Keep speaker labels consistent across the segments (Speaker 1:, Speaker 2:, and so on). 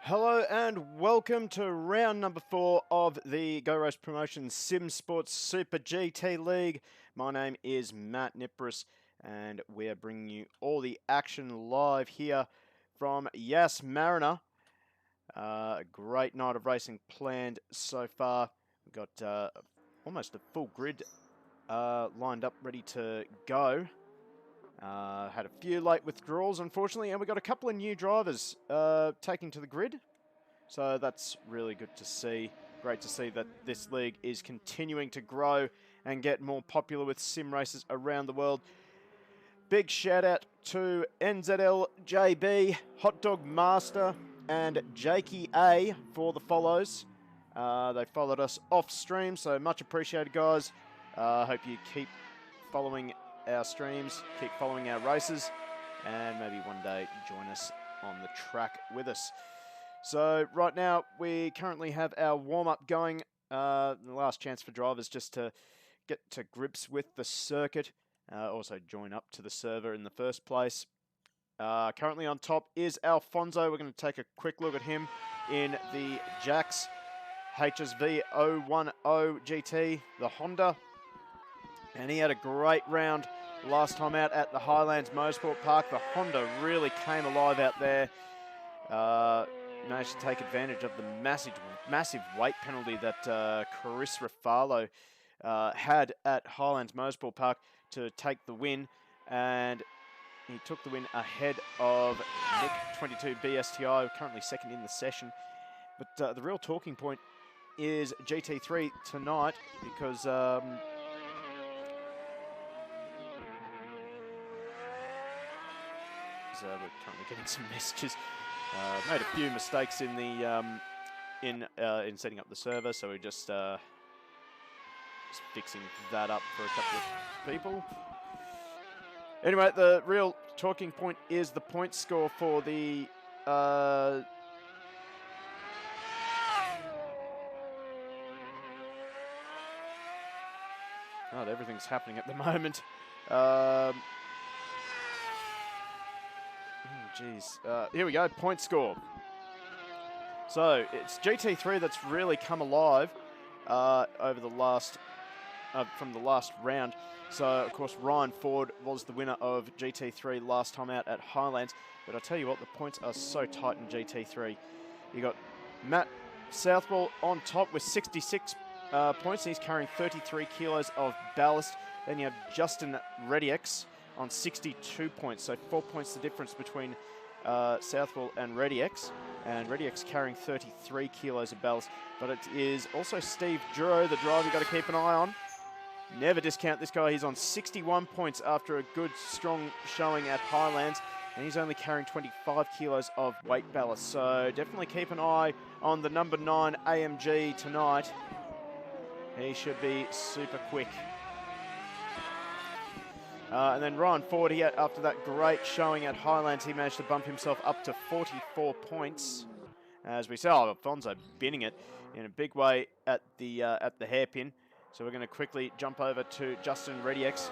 Speaker 1: Hello and welcome to round number 4 of the Go Race Promotions SimSports Super GT League. My name is Matt Nipris and we are bringing you all the action live here from Marina. A great night of racing planned so far. We've got almost a full grid lined up ready to go. Had a few late withdrawals, unfortunately, and we got a couple of new drivers taking to the grid. So that's really good to see. Great to see that this league is continuing to grow and get more popular with sim races around the world. Big shout out to NZL JB, Hot Dog Master, and Jakey A for the follows. They followed us off stream, so much appreciated, guys. Hope you keep following our streams, keep following our races, and maybe one day join us on the track with us. So right now we currently have our warm-up going, the last chance for drivers just to get to grips with the circuit, also join up to the server in the first place. Currently on top is Alfonso. We're going to take a quick look at him in the Jax HSV 010 GT, the Honda. And he had a great round last time out at the Highlands Motorsport Park. The Honda really came alive out there. Managed to take advantage of the massive weight penalty that Chris Rafalo had at Highlands Motorsport Park to take the win. And he took the win ahead of Nick 22 BSTI, currently second in the session. But the real talking point is GT3 tonight because... we're currently getting some messages. Made a few mistakes in the in setting up the server, so we're just fixing that up for a couple of people. Anyway, the real talking point is the point score for the God, everything's happening at the moment. Geez. Here we go, point score. So it's GT3 that's really come alive over the last, from the last round. So of course Ryan Ford was the winner of GT3 last time out at Highlands. But I tell you what, the points are so tight in GT3. You got Matt Southwell on top with 66 points. He's carrying 33 kilos of ballast. Then you have Justin Rediex on 62 points, so 4 points the difference between Southwell and Rediex carrying 33 kilos of ballast. But it is also Steve Duro, the driver you've got to keep an eye on. Never discount this guy. He's on 61 points after a good, strong showing at Highlands, and he's only carrying 25 kilos of weight ballast. So definitely keep an eye on the number 9 AMG tonight. He should be super quick. And then Ryan Ford, after that great showing at Highlands, he managed to bump himself up to 44 points. As we saw, Alfonso binning it in a big way at the hairpin. So we're going to quickly jump over to Justin Rediex,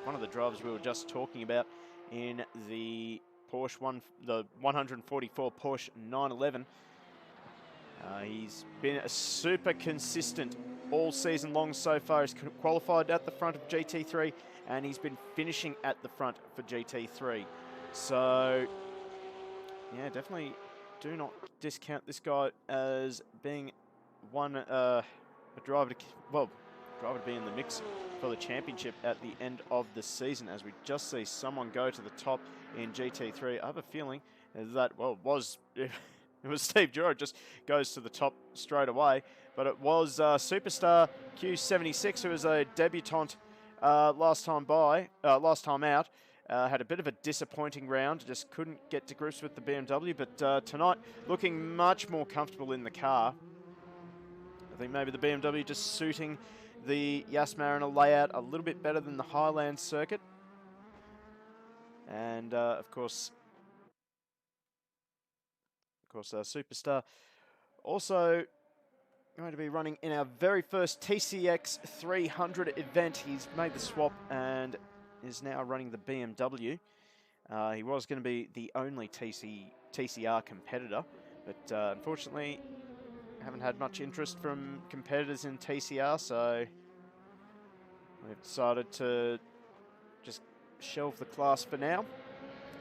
Speaker 1: one of the drivers we were just talking about in the the 144 Porsche 911. He's been super consistent all season long so far. He's qualified at the front of GT3 and he's been finishing at the front for GT3. So, yeah, definitely do not discount this guy as being a driver to be in the mix for the championship at the end of the season, as we just see someone go to the top in GT3. I have a feeling that, it was Steve Duro just goes to the top straight away, but it was Superstar Q76, who was a debutant last time out. Had a bit of a disappointing round, just couldn't get to grips with the BMW, but tonight looking much more comfortable in the car. I think maybe the BMW just suiting the Marina layout a little bit better than the Highlands circuit. And of course, Superstar also going to be running in our very first TCX 300 event. He's made the swap and is now running the BMW. He was going to be the only TCR competitor, But unfortunately, haven't had much interest from competitors in TCR, so we've decided to just shelve the class for now,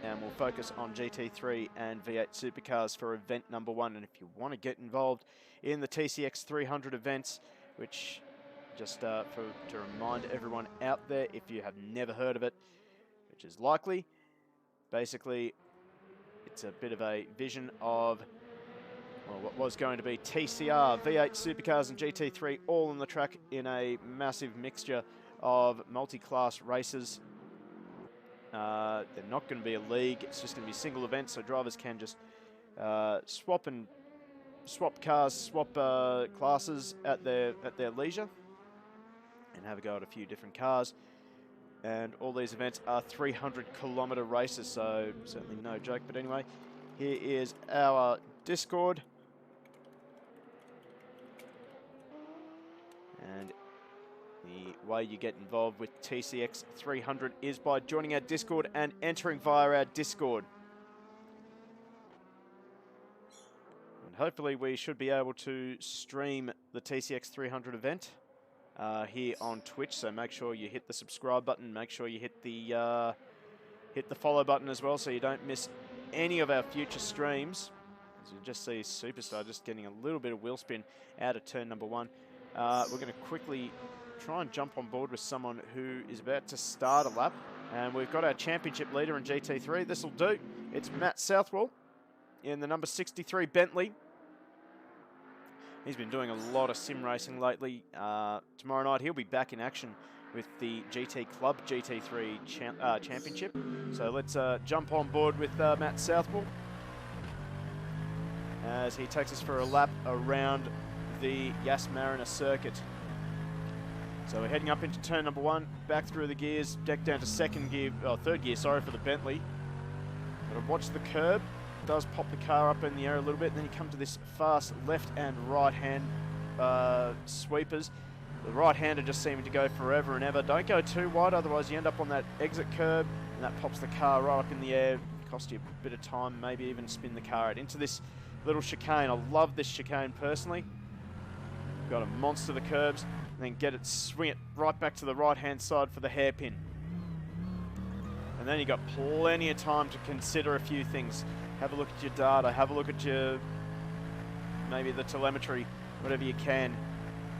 Speaker 1: and we'll focus on GT3 and V8 supercars for event number 1. And if you want to get involved in the TCX 300 events, which just to remind everyone out there, if you have never heard of it, which is likely, basically it's a bit of a vision of, well, what was going to be TCR, V8 supercars and GT3 all on the track in a massive mixture of multi-class races. They're not going to be a league, it's just going to be single events, so drivers can just swap cars, swap classes at their leisure and have a go at a few different cars. And all these events are 300-kilometre races, so certainly no joke. But anyway, here is our Discord. And the way you get involved with TCX 300 is by joining our Discord and entering via our Discord. And hopefully we should be able to stream the TCX 300 event here on Twitch, so make sure you hit the subscribe button, make sure you hit the follow button as well, so you don't miss any of our future streams. As you just see Superstar just getting a little bit of wheel spin out of turn number 1. We're going to quickly try and jump on board with someone who is about to start a lap, and we've got our championship leader in GT3. This will do. It's Matt Southwell in the number 63 Bentley. He's been doing a lot of sim racing lately. Tomorrow night he'll be back in action with the GT Club GT3 Championship. So let's jump on board with Matt Southwell as he takes us for a lap around the Marina circuit. So we're heading up into turn number 1, back through the gears, deck down to third gear, sorry, for the Bentley. Got to watch the curb. Does pop the car up in the air a little bit, and then you come to this fast left and right hand sweepers. The right hander just seeming to go forever and ever. Don't go too wide, otherwise you end up on that exit curb, and that pops the car right up in the air. Cost you a bit of time, maybe even spin the car out into this little chicane. I love this chicane personally. Got to monster the curbs, and then swing it right back to the right hand side for the hairpin. And then you got plenty of time to consider a few things. Have a look at your data, have a look at maybe the telemetry, whatever you can.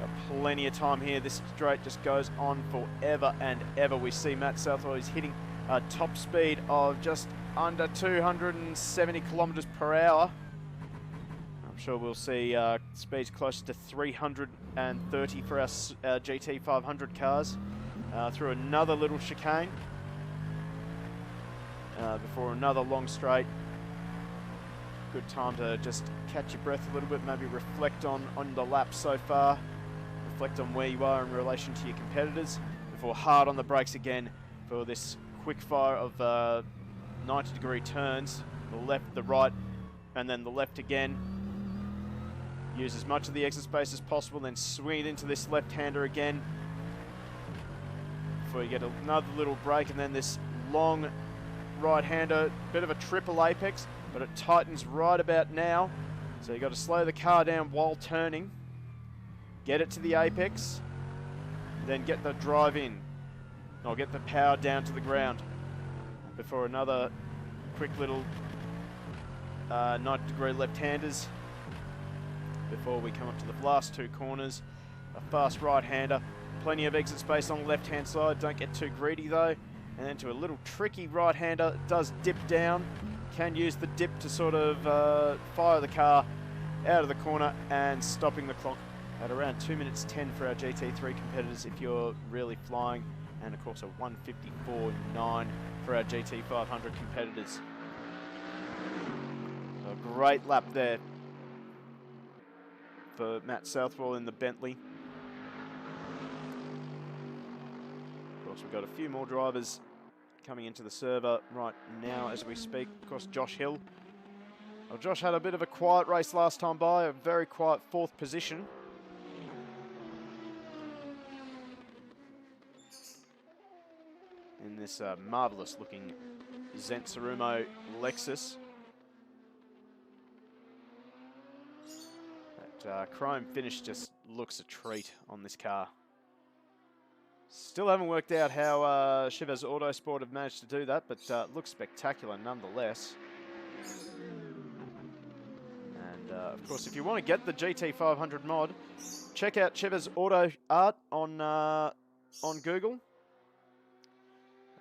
Speaker 1: Got plenty of time here. This straight just goes on forever and ever. We see Matt Southwell is hitting a top speed of just under 270 kilometres per hour. I'm sure we'll see speeds close to 330 for our GT 500 cars through another little chicane before another long straight. Good time to just catch your breath a little bit, maybe reflect on the lap so far, reflect on where you are in relation to your competitors, before hard on the brakes again for this quick fire of 90-degree turns, the left, the right, and then the left again. Use as much of the exit space as possible, then swing it into this left-hander again before you get another little break, and then this long right-hander, bit of a triple apex, but it tightens right about now. So you've got to slow the car down while turning, get it to the apex, then get the drive in, or get the power down to the ground before another quick little 90-degree left-handers before we come up to the last two corners. A fast right-hander, plenty of exit space on the left-hand side, don't get too greedy though. And then to a little tricky right-hander, it does dip down. Can use the dip to sort of fire the car out of the corner and stopping the clock at around 2 minutes 10 for our GT3 competitors if you're really flying, and of course a 1:54.9 for our GT 500 competitors. So a great lap there for Matt Southwell in the Bentley. Of course, we've got a few more drivers coming into the server right now as we speak. Of course, Josh Hill. Well, Josh had a bit of a quiet race last time by, a very quiet 4th position. In this marvellous looking Zensarumo Lexus. That chrome finish just looks a treat on this car. Still haven't worked out how Chivas Autosport have managed to do that, but looks spectacular nonetheless. And of course, if you want to get the GT500 mod, check out Chivas Auto Art on Google.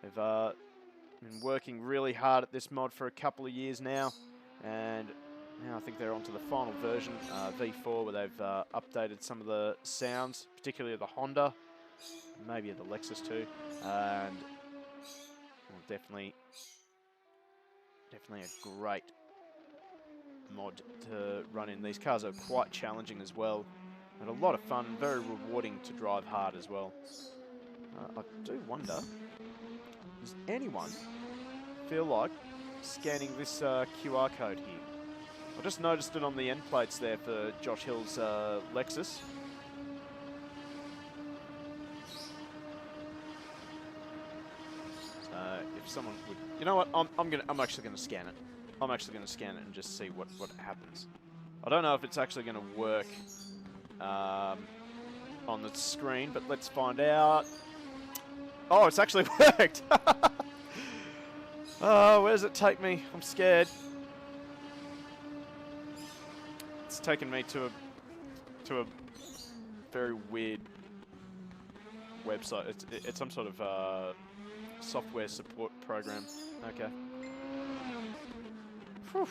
Speaker 1: They've been working really hard at this mod for a couple of years now, and now I think they're onto the final version, V4, where they've updated some of the sounds, particularly of the Honda, maybe of the Lexus too, and well, definitely a great mod to run in. These cars are quite challenging as well, and a lot of fun, very rewarding to drive hard as well. I do wonder, does anyone feel like scanning this QR code here? I just noticed it on the end plates there for Josh Hill's Lexus. So if someone would, you know what, I'm actually gonna scan it. I'm actually gonna scan it and just see what happens. I don't know if it's actually gonna work on the screen, but let's find out. Oh, it's actually worked. Oh, where does it take me? I'm scared. It's taken me to a very weird website. It's some sort of software support program. Okay. Whew.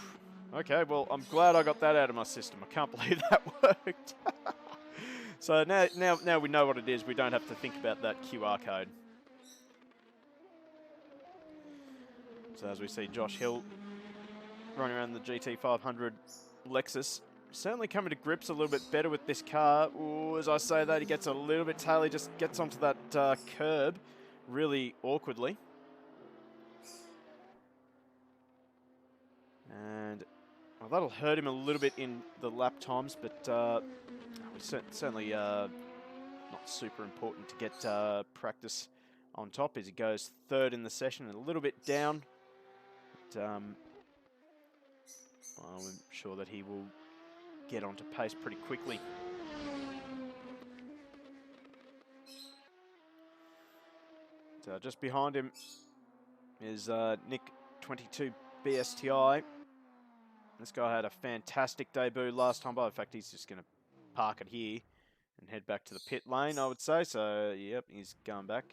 Speaker 1: Okay, well, I'm glad I got that out of my system. I can't believe that worked. So now we know what it is. We don't have to think about that QR code. So as we see Josh Hill running around the GT500 Lexus, certainly coming to grips a little bit better with this car. Ooh, as I say that, he gets a little bit tail. He just gets onto that curb really awkwardly. And well, that'll hurt him a little bit in the lap times, but certainly not super important to get practice on top as he goes third in the session and a little bit down. But, well, I'm sure that he will get onto pace pretty quickly. So just behind him is Nick 22 BSTI. This guy had a fantastic debut last time, but in fact he's just going to park it here and head back to the pit lane, I would say. So, yep, he's going back.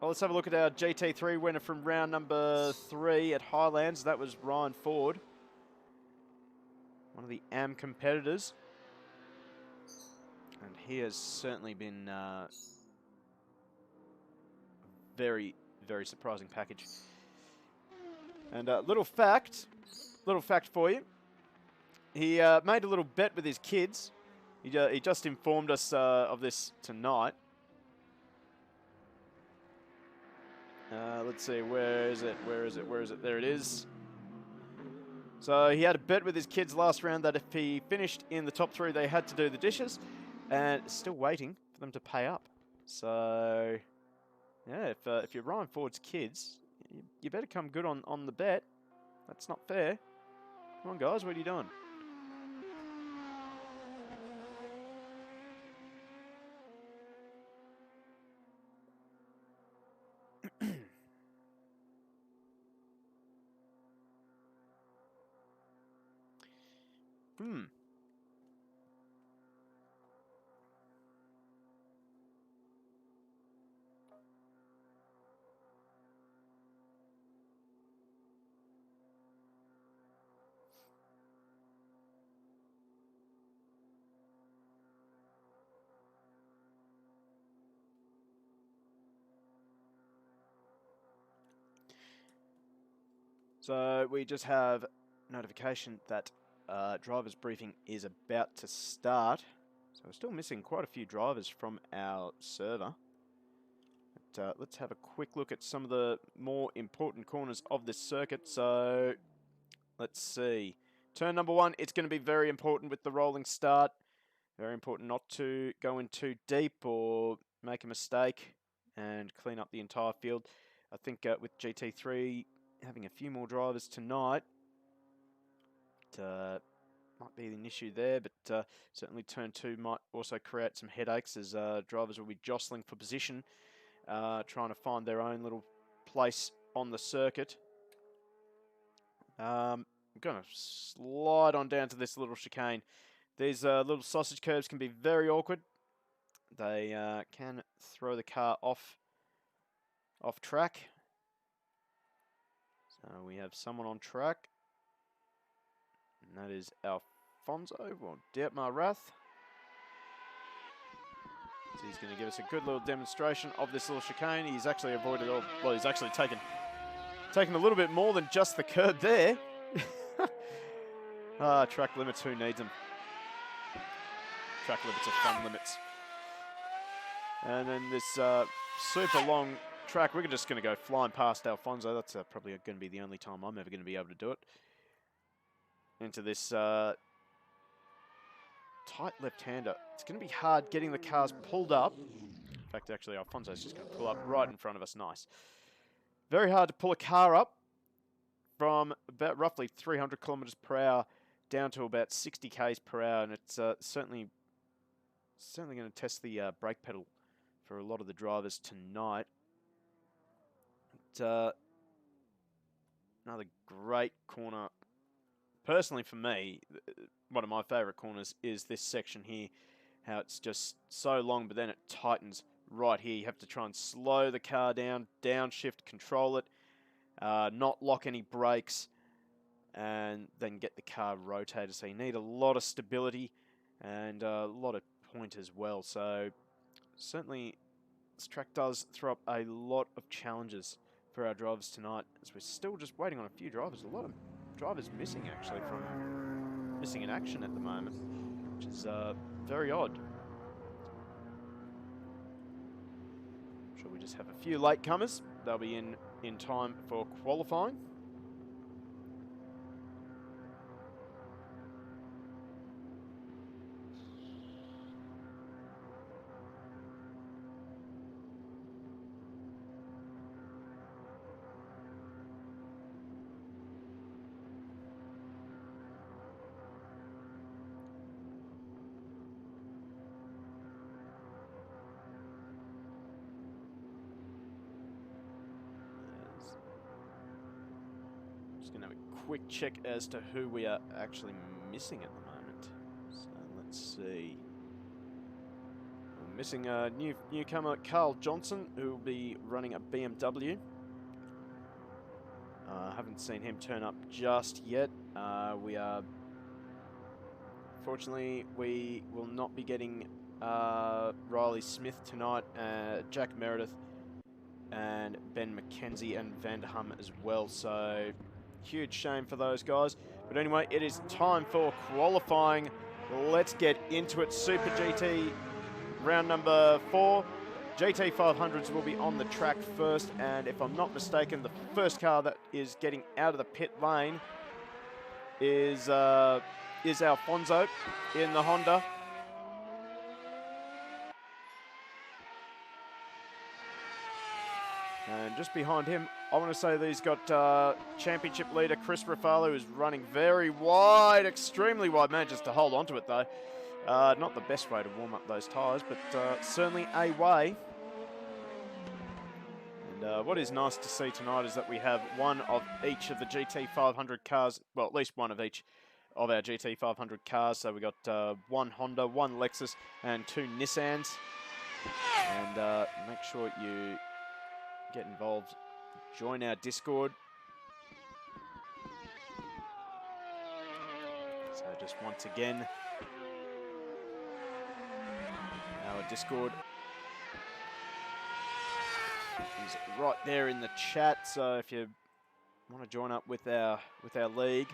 Speaker 1: Well, let's have a look at our GT3 winner from round number 3 at Highlands. That was Ryan Ford, one of the AM competitors. And he has certainly been a very, very surprising package. And little fact for you. He made a little bet with his kids. He just informed us of this tonight. Let's see, where is it? There it is. So he had a bet with his kids last round that if he finished in the top 3, they had to do the dishes, and still waiting for them to pay up. So, yeah, if you're Ryan Ford's kids, you better come good on the bet. That's not fair. Come on, guys, what are you doing? So we just have notification that driver's briefing is about to start. So we're still missing quite a few drivers from our server. But, let's have a quick look at some of the more important corners of this circuit. So let's see. Turn number 1, it's going to be very important with the rolling start. Very important not to go in too deep or make a mistake and clean up the entire field. I think with GT3 having a few more drivers tonight, might be an issue there, but certainly turn 2 might also create some headaches as drivers will be jostling for position, trying to find their own little place on the circuit. I'm going to slide on down to this little chicane. These little sausage curves can be very awkward. They can throw the car off track. So we have someone on track, and that is Alfonso, or Dietmar Rath. So he's going to give us a good little demonstration of this little chicane. He's actually avoided all, well, he's actually taken a little bit more than just the curb there. Track limits, who needs them? Track limits are fun limits. And then this super long track, we're just going to go flying past Alfonso. That's probably going to be the only time I'm ever going to be able to do it. Into this tight left-hander. It's going to be hard getting the cars pulled up. In fact, actually, Alfonso's just going to pull up right in front of us. Nice. Very hard to pull a car up from about roughly 300 kilometers per hour down to about 60 k's per hour, and it's certainly going to test the brake pedal for a lot of the drivers tonight. But, another great corner. Personally, for me, one of my favourite corners is this section here. How it's just so long, but then it tightens right here. You have to try and slow the car down, downshift, control it, not lock any brakes, and then get the car rotated. So you need a lot of stability and a lot of point as well. So certainly this track does throw up a lot of challenges for our drivers tonight, as we're still just waiting on a few drivers. A lot of drivers missing, actually, from missing in action at the moment, which is very odd. I'm sure we just have a few latecomers. They'll be in time for qualifying. Just going to have a quick check as to who we are actually missing at the moment. So let's see. We're missing a newcomer, Carl Johnson, who will be running a BMW. Haven't seen him turn up just yet. Fortunately, we will not be getting Riley Smith tonight, Jack Meredith, and Ben McKenzie and Van der Hum as well. So huge shame for those guys. But anyway, it is time for qualifying. Let's get into it. Super GT round number 4. GT 500s will be on the track first, and if I'm not mistaken, the first car that is getting out of the pit lane is Alfonso in the Honda. And just behind him, I want to say that he's got championship leader Chris Rafalo, who's running very wide, extremely wide. Manages to hold on to it though. Not the best way to warm up those tyres, but certainly a way. And what is nice to see tonight is that we have one of each of the GT 500 cars, well, at least one of each of our GT 500 cars. So we got one Honda, one Lexus, and 2 Nissans. And make sure you get involved, join our Discord. So just once again, our Discord is right there in the chat. So if you want to join up with our league,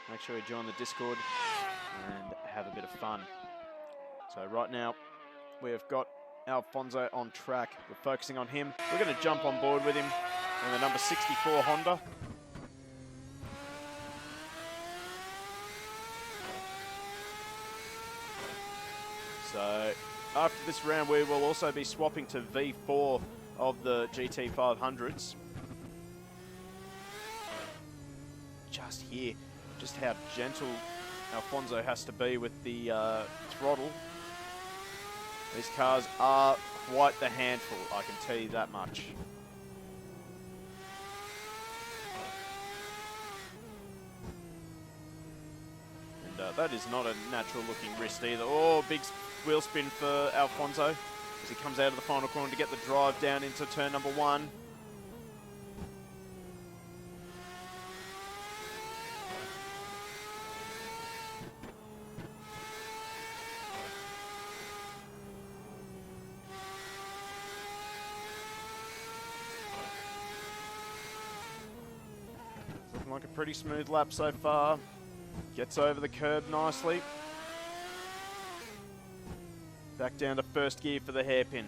Speaker 1: make sure you join the Discord and have a bit of fun. So right now we've got Alfonso on track. We're focusing on him. We're going to jump on board with him in the number 64 Honda. So after this round, we will also be swapping to V4 of the GT 500s. Just here, just how gentle Alfonso has to be with the throttle. These cars are quite the handful, I can tell you that much. And that is not a natural looking wrist either. Oh, big wheel spin for Alfonso as he comes out of the final corner to get the drive down into turn number 1. Looking like a pretty smooth lap so far. Gets over the curb nicely. Back down to first gear for the hairpin.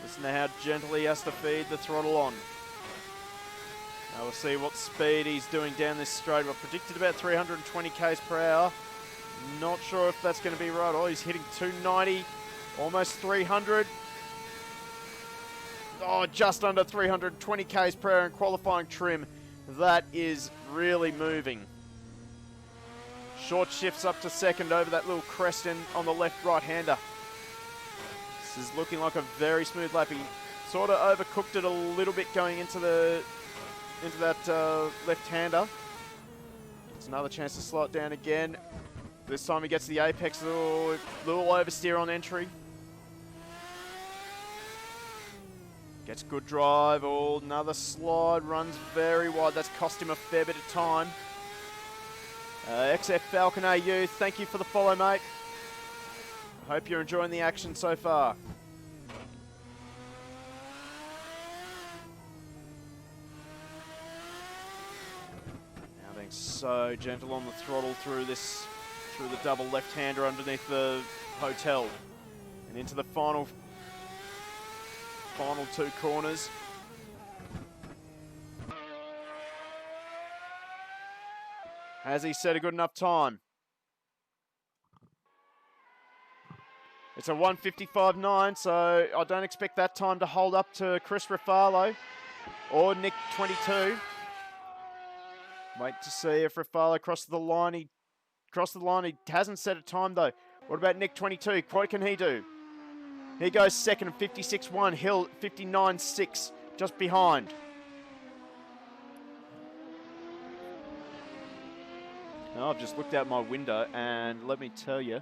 Speaker 1: Listen to how gently he has to feed the throttle on. Now we'll see what speed he's doing down this straight. I've predicted about 320 k's per hour. Not sure if that's going to be right. Oh, he's hitting 290, almost 300. Oh, just under 320 k's per hour in qualifying trim. That is really moving. Short shifts up to second over that little crest on the left right-hander. This is looking like a very smooth lap. He sort of overcooked it a little bit going into that left-hander. It's another chance to slow it down again. This time he gets to the apex, a little oversteer on entry. Gets good drive. Oh, another slide. Runs very wide. That's cost him a fair bit of time. XF Falcon AU, thank you for the follow, mate. I hope you're enjoying the action so far. Now being so gentle on the throttle through the double left-hander underneath the hotel. And into the final 2 corners. Has he set a good enough time? It's a 1:55.9, so I don't expect that time to hold up to Chris Rafalo or Nick 22. Wait to see if Rafalo crosses the line. He hasn't set a time though. What about Nick 22? What can he do? He goes second, 56.1. Hill 59.6, just behind. Now, I've just looked out my window, and let me tell you,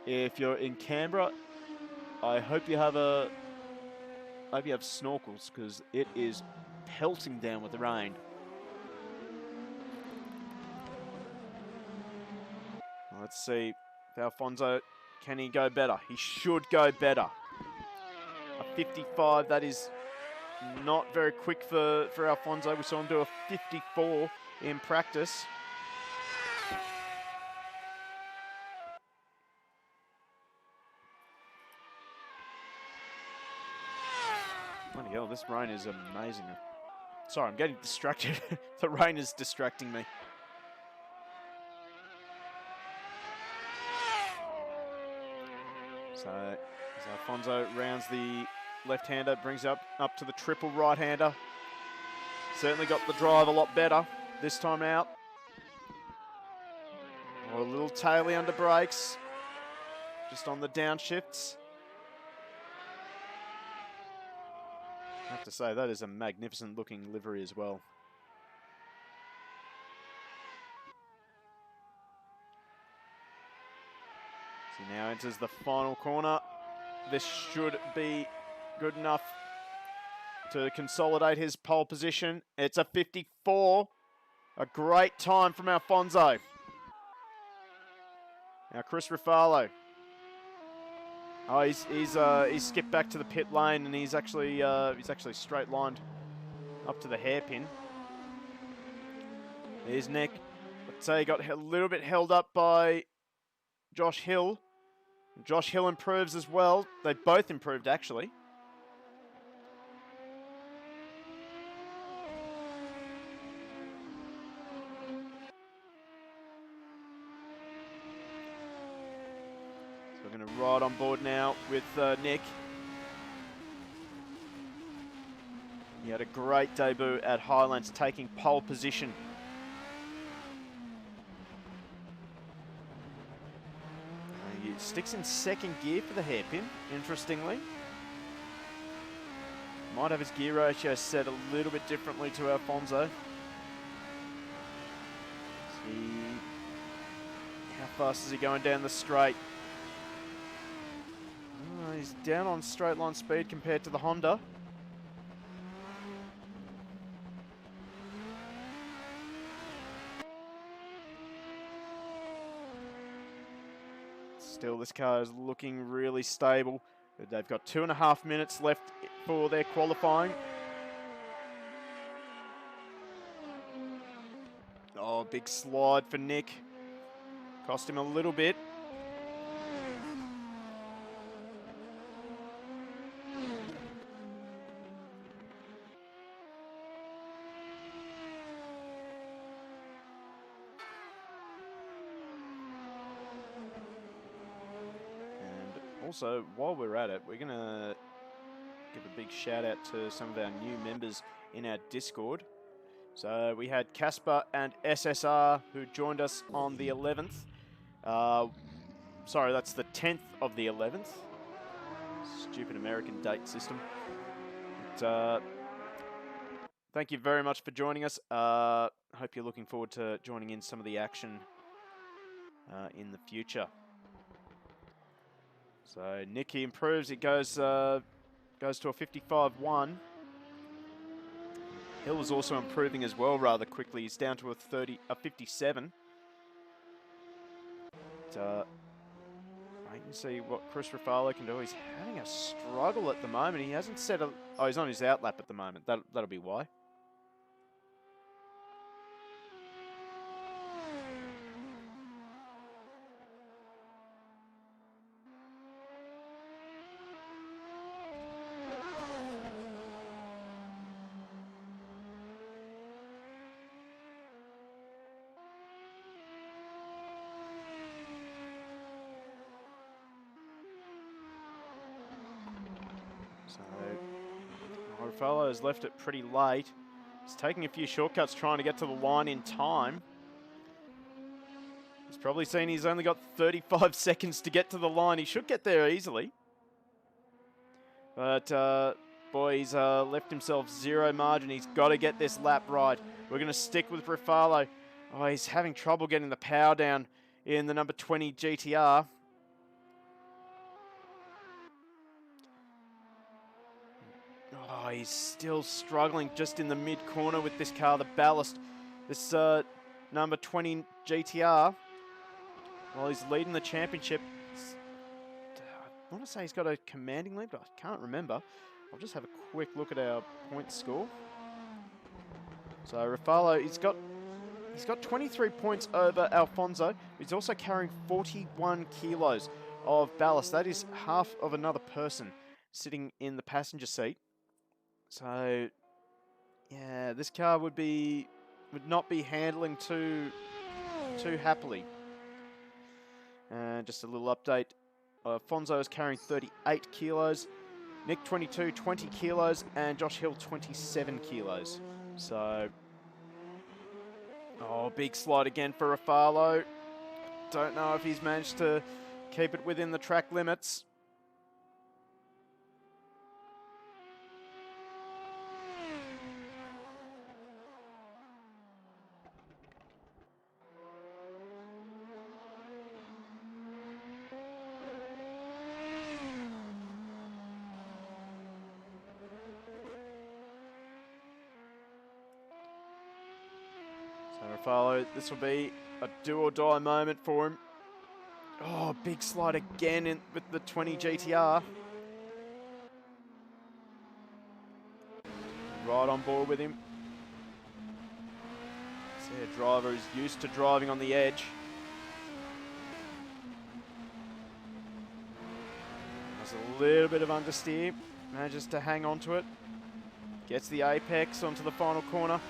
Speaker 1: if you're in Canberra, I hope you have snorkels, because it is pelting down with the rain. Let's see if Alfonso, can he go better? He should go better. A 55, that is not very quick for Alfonso. We saw him do a 54 in practice. Bloody hell, this rain is amazing. Sorry, I'm getting distracted. The rain is distracting me. So, as Alfonso rounds the left-hander, brings up to the triple right-hander. Certainly got the drive a lot better this time out. Oh, a little taily under brakes, just on the downshifts. I have to say, that is a magnificent looking livery as well. So he now enters the final corner. This should be good enough to consolidate his pole position. It's a 54. A great time from Alfonso. Now Chris Rafalo. Oh, he's skipped back to the pit lane, and he's actually straight lined up to the hairpin. There's Nick. Let's say he got a little bit held up by Josh Hill. Josh Hill improves as well. They both improved actually. We're going to ride on board now with Nick. He had a great debut at Highlands, taking pole position. sticks in second gear for the hairpin, interestingly. Might have his gear ratio set a little bit differently to Alfonso. See how fast is he going down the straight. Oh, he's down on straight line speed compared to the Honda. Still, this car is looking really stable. They've got 2.5 minutes left for their qualifying. Oh, big slide for Nick. Cost him a little bit. Also, while we're at it, we're going to give a big shout out to some of our new members in our Discord. So we had Casper and SSR who joined us on the 11th. Sorry, that's the 10th of the 11th. Stupid American date system. But, thank you very much for joining us. Hope you're looking forward to joining in some of the action in the future. So Nicky improves. It goes to a 55.1. Hill is also improving as well rather quickly. He's down to a 57. But, I can see what Chris Ruffalo can do. He's having a struggle at the moment. He hasn't set a... Oh, he's on his outlap at the moment. That'll be why. So, Ruffalo has left it pretty late. He's taking a few shortcuts trying to get to the line in time. He's probably seen he's only got 35 seconds to get to the line. He should get there easily. But, boy, he's left himself zero margin. He's got to get this lap right. We're going to stick with Ruffalo. Oh, he's having trouble getting the power down in the number 20 GTR. Oh, he's still struggling just in the mid-corner with this car, the ballast. This number 20 GTR, while he's leading the championship. I want to say he's got a commanding lead, but I can't remember. I'll just have a quick look at our point score. So Ruffalo, he's got 23 points over Alfonso. He's also carrying 41 kilos of ballast. That is half of another person sitting in the passenger seat. So, yeah, this car would not be handling too happily. And just a little update. Fonzo is carrying 38 kilos, Nick 22, 20 kilos, and Josh Hill 27 kilos. So, oh, big slide again for Ruffalo. Don't know if he's managed to keep it within the track limits. Ruffalo, this will be a do-or-die moment for him. Oh, big slide again with the 20 GTR. Right on board with him. See a driver who's used to driving on the edge. Has a little bit of understeer. Manages to hang on to it. Gets the apex onto the final corner.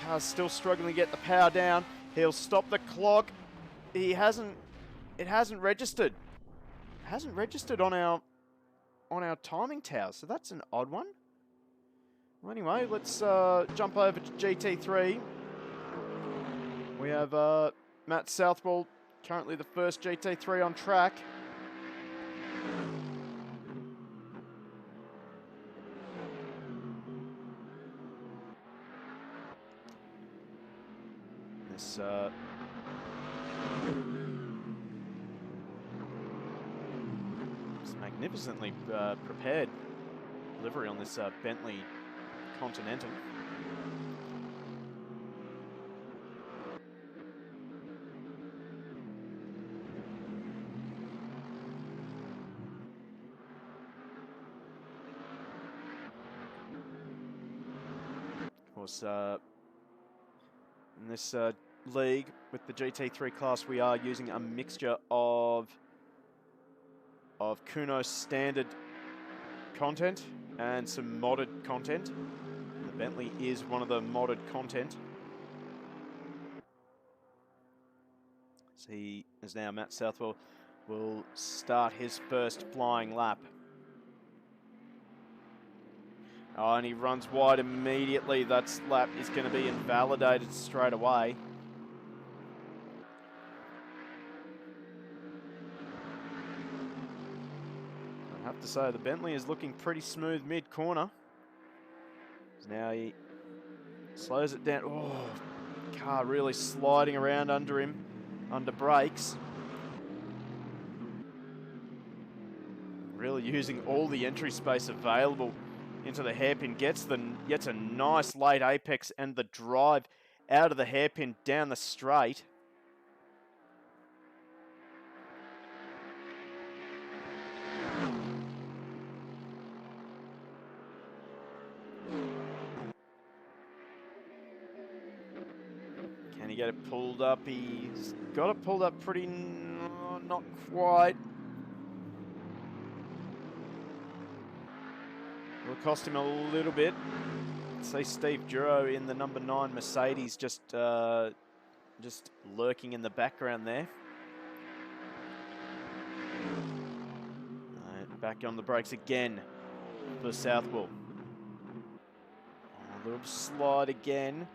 Speaker 1: Car's still struggling to get the power down. He'll stop the clock. It hasn't registered. It hasn't registered on our timing tower, so that's an odd one. Well, anyway, let's jump over to GT3. We have Matt Southwell, currently the first GT3 on track. This magnificently prepared livery on this Bentley Continental. Of course, in this league with the GT3 class, we are using a mixture of Kuno standard content and some modded content. The Bentley is one of the modded content. So he is now Matt Southwell will start his first flying lap. Oh, and he runs wide immediately. That lap is going to be invalidated straight away. I have to say, the Bentley is looking pretty smooth mid-corner. Now he slows it down. Oh, car really sliding around under him, under brakes. Really using all the entry space available into the hairpin. Gets a nice late apex and the drive out of the hairpin down the straight. Can he get it pulled up? He's got it pulled up pretty, not quite. Will cost him a little bit. See Steve Duro in the number 9 Mercedes just lurking in the background there. Right, back on the brakes again for Southwell. A little slide again.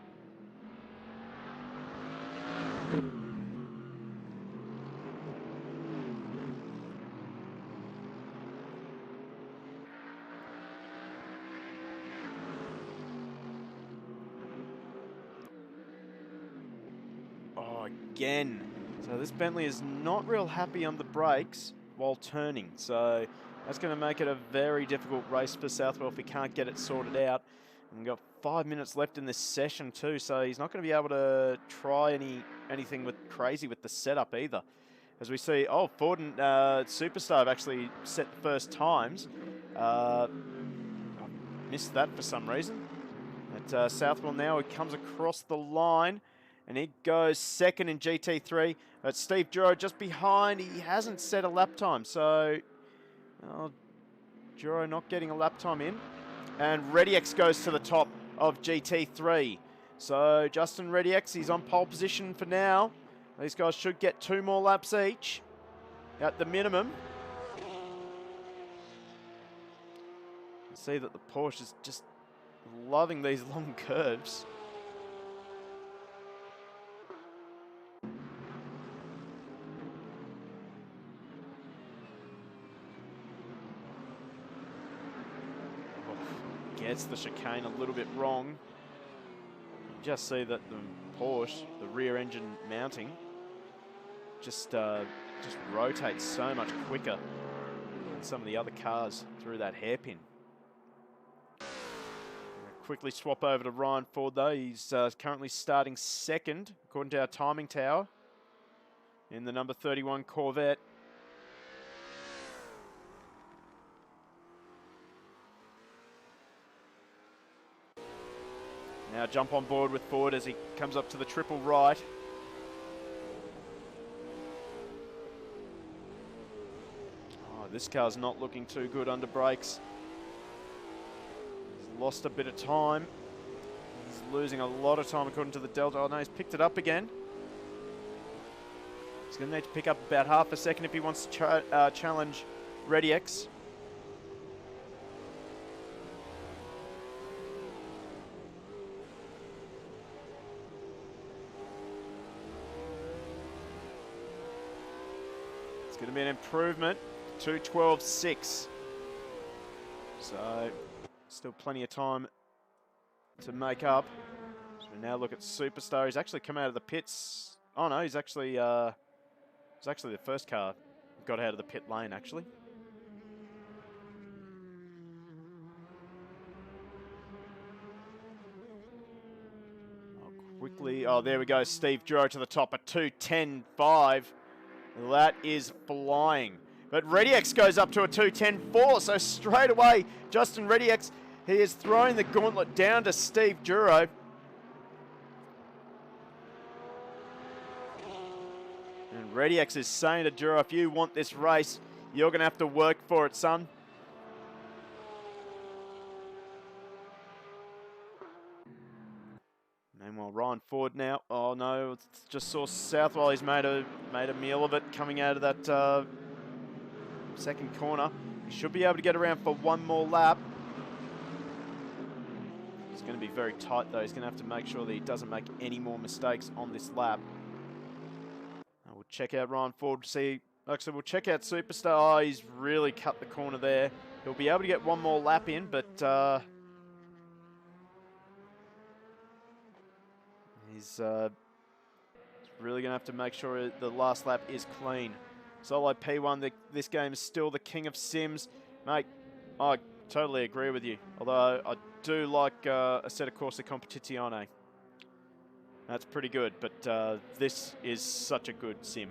Speaker 1: Again. So this Bentley is not real happy on the brakes while turning. So that's going to make it a very difficult race for Southwell if he can't get it sorted out. And we've got 5 minutes left in this session too, so he's not going to be able to try anything crazy with the setup either. As we see, Ford and Superstar have actually set the first times. I missed that for some reason. But Southwell now, he comes across the line. And he goes second in GT3. But Steve Duro just behind. He hasn't set a lap time. So, Duro not getting a lap time in. And ReadyX goes to the top of GT3. So, Justin ReadyX, he's on pole position for now. These guys should get 2 more laps each at the minimum. You see that the Porsche is just loving these long curves. Gets the chicane a little bit wrong. You just see that the Porsche, the rear engine mounting, just rotates so much quicker than some of the other cars through that hairpin. Quickly swap over to Ryan Ford though. He's currently starting second, according to our timing tower, in the number 31 Corvette. Now jump on board with Ford as he comes up to the triple right. Oh, this car's not looking too good under brakes. He's lost a bit of time. He's losing a lot of time according to the Delta. Oh no, he's picked it up again. He's going to need to pick up about half a second if he wants to challenge ReadyX. Going to be an improvement to 12.6. So, still plenty of time to make up. So And now look at Superstar. He's actually come out of the pits. Oh no, he's actually the first car got out of the pit lane actually. Quickly, oh there we go, Steve Duro to the top at 2:10.5. That is flying. But ReadyX goes up to a 2:10.4, so straight away, Justin ReadyX, he is throwing the gauntlet down to Steve Duro. And ReadyX is saying to Duro, if you want this race, you're going to have to work for it, son. Meanwhile, Ryan Ford now. Oh no, just saw Southwell. He's made a meal of it coming out of that second corner. He should be able to get around for one more lap. It's going to be very tight though. He's going to have to make sure that he doesn't make any more mistakes on this lap. We'll check out Ryan Ford. See, actually, we'll check out Superstar. Oh, he's really cut the corner there. He'll be able to get one more lap in, but he's really going to have to make sure the last lap is clean. Solo P1, this game is still the king of sims. Mate, I totally agree with you. Although I do like Assetto Corsa Competizione. That's pretty good, but this is such a good sim.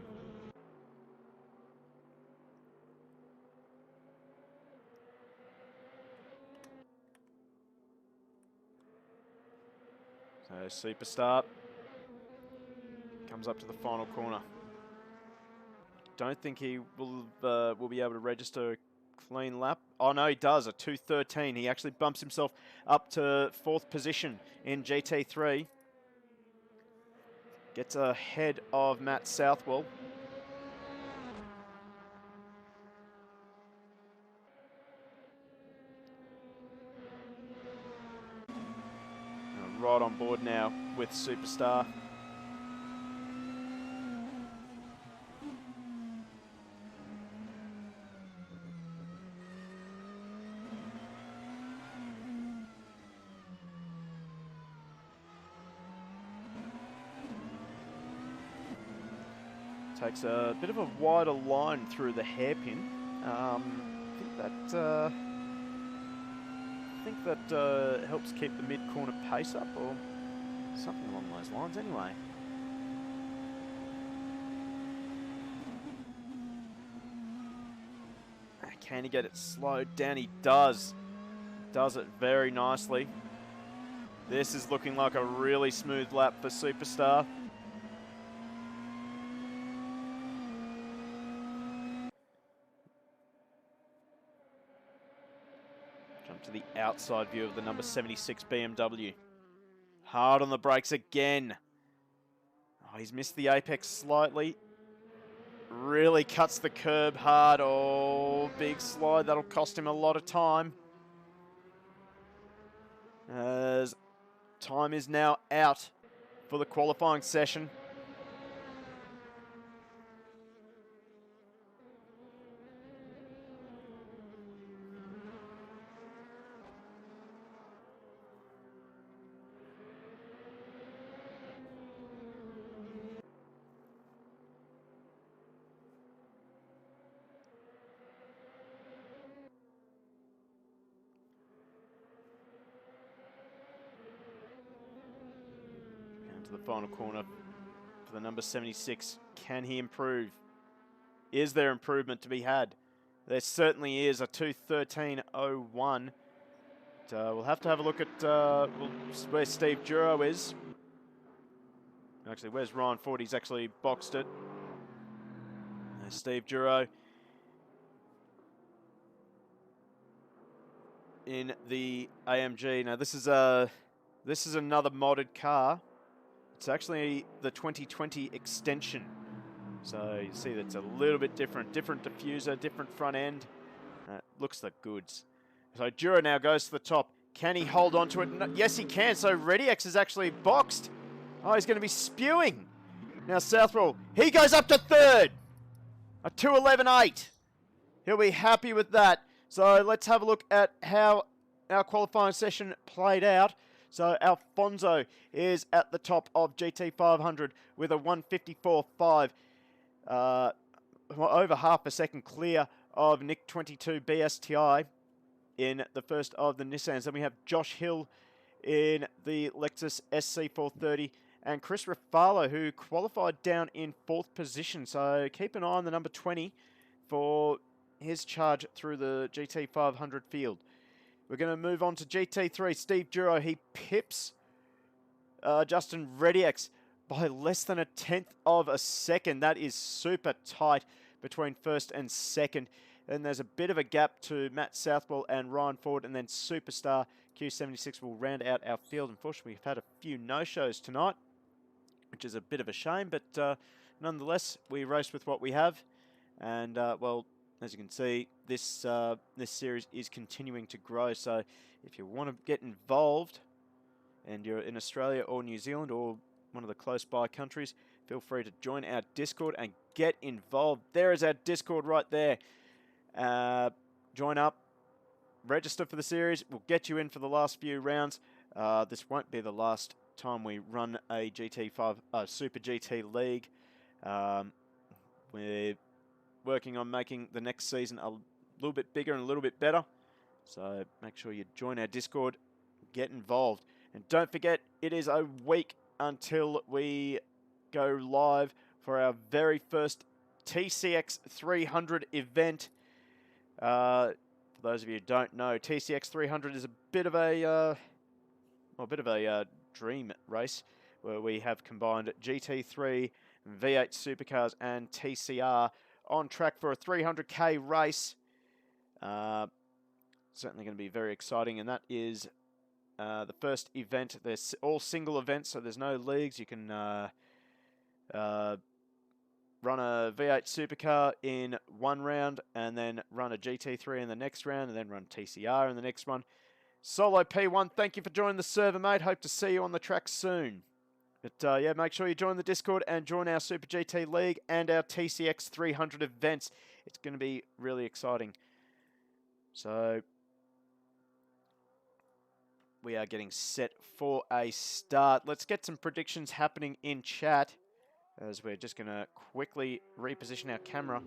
Speaker 1: So Superstar comes up to the final corner. Don't think he will be able to register a clean lap. Oh no, he does, a 2:13. He actually bumps himself up to 4th position in GT3. Gets ahead of Matt Southwell. Right on board now with Superstar. Takes a bit of a wider line through the hairpin. I think that helps keep the mid-corner pace up, or something along those lines anyway. Can he get it slowed down? He does. Does it very nicely. This is looking like a really smooth lap for Superstar. Jump to the outside view of the number 76 BMW. Hard on the brakes again. Oh, he's missed the apex slightly. Really cuts the curb hard. Oh, big slide. That'll cost him a lot of time. As time is now out for the qualifying session. To the final corner for the number 76. Can he improve? Is there improvement to be had? There certainly is, a 2:13.01. We'll have to have a look at where Steve Duro is. Actually, where's Ryan Ford? He's actually boxed it. There's Steve Duro in the AMG. Now this is another modded car. It's actually the 2020 extension. So you see that's a little bit different. Different diffuser, different front end. Looks the goods. So Duro now goes to the top. Can he hold on to it? No, yes, he can. So ReadyX is actually boxed. Oh, he's going to be spewing. Now Southwell, he goes up to 3rd. A 2:11.8. He'll be happy with that. So let's have a look at how our qualifying session played out. So Alfonso is at the top of GT 500 with a 154.5, over half a second clear of Nick 22 BSTI in the first of the Nissans. Then we have Josh Hill in the Lexus SC430, and Chris Rafalo, who qualified down in 4th position. So keep an eye on the number 20 for his charge through the GT 500 field. We're going to move on to GT3. Steve Duro, he pips Justin Rediex by less than 1/10 of a second. That is super tight between first and second. And there's a bit of a gap to Matt Southwell and Ryan Ford, and then Superstar Q76 will round out our field. Unfortunately, we've had a few no-shows tonight, which is a bit of a shame, but nonetheless, we race with what we have. And, well, as you can see, this series is continuing to grow. So if you want to get involved, and you're in Australia or New Zealand or one of the close by countries, feel free to join our Discord and get involved. There is our Discord right there. Join up, register for the series. We'll get you in for the last few rounds. This won't be the last time we run a GT5 Super GT League. We're working on making the next season a little bit bigger and a little bit better. So make sure you join our Discord, get involved. And don't forget, it is a week until we go live for our very first TCX 300 event. For those of you who don't know, TCX 300 is a bit of a dream race where we have combined GT3, V8 supercars, and TCR on track for a 300k race. Certainly going to be very exciting, and that is the first event. There's all single events, so there's no leagues. You can run a V8 supercar in one round, and then run a GT3 in the next round, and then run TCR in the next one. Solo P1, thank you for joining the server, mate. Hope to see you on the track soon. But yeah, make sure you join the Discord and join our Super GT League and our TCX 300 events. It's going to be really exciting. So we are getting set for a start. Let's get some predictions happening in chat, as we're just going to quickly reposition our camera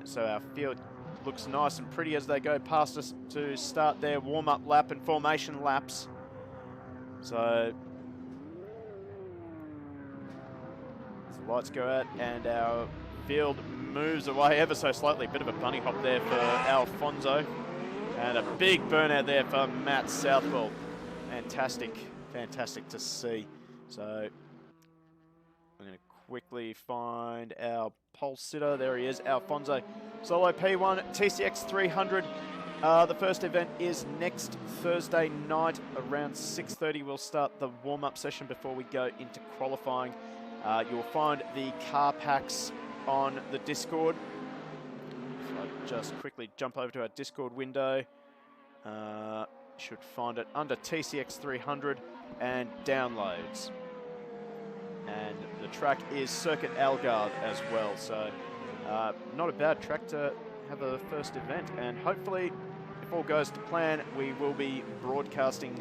Speaker 1: so our field looks nice and pretty as they go past us to start their warm-up lap and formation laps. So the lights go out and our field moves away ever so slightly. Bit of a bunny hop there for Alfonso, and a big burnout there for Matt Southwell. Fantastic, fantastic to see. So I'm going to quickly find our pole sitter. There he is, Alfonso. Solo P1, TCX 300. The first event is next Thursday night around 6:30. We'll start the warm-up session before we go into qualifying. You'll find the car packs on the Discord. If I just quickly jump over to our Discord window, should find it under TCX 300 and downloads. And the track is Circuit Algarve as well, so not a bad track to have a first event. And hopefully, if all goes to plan, we will be broadcasting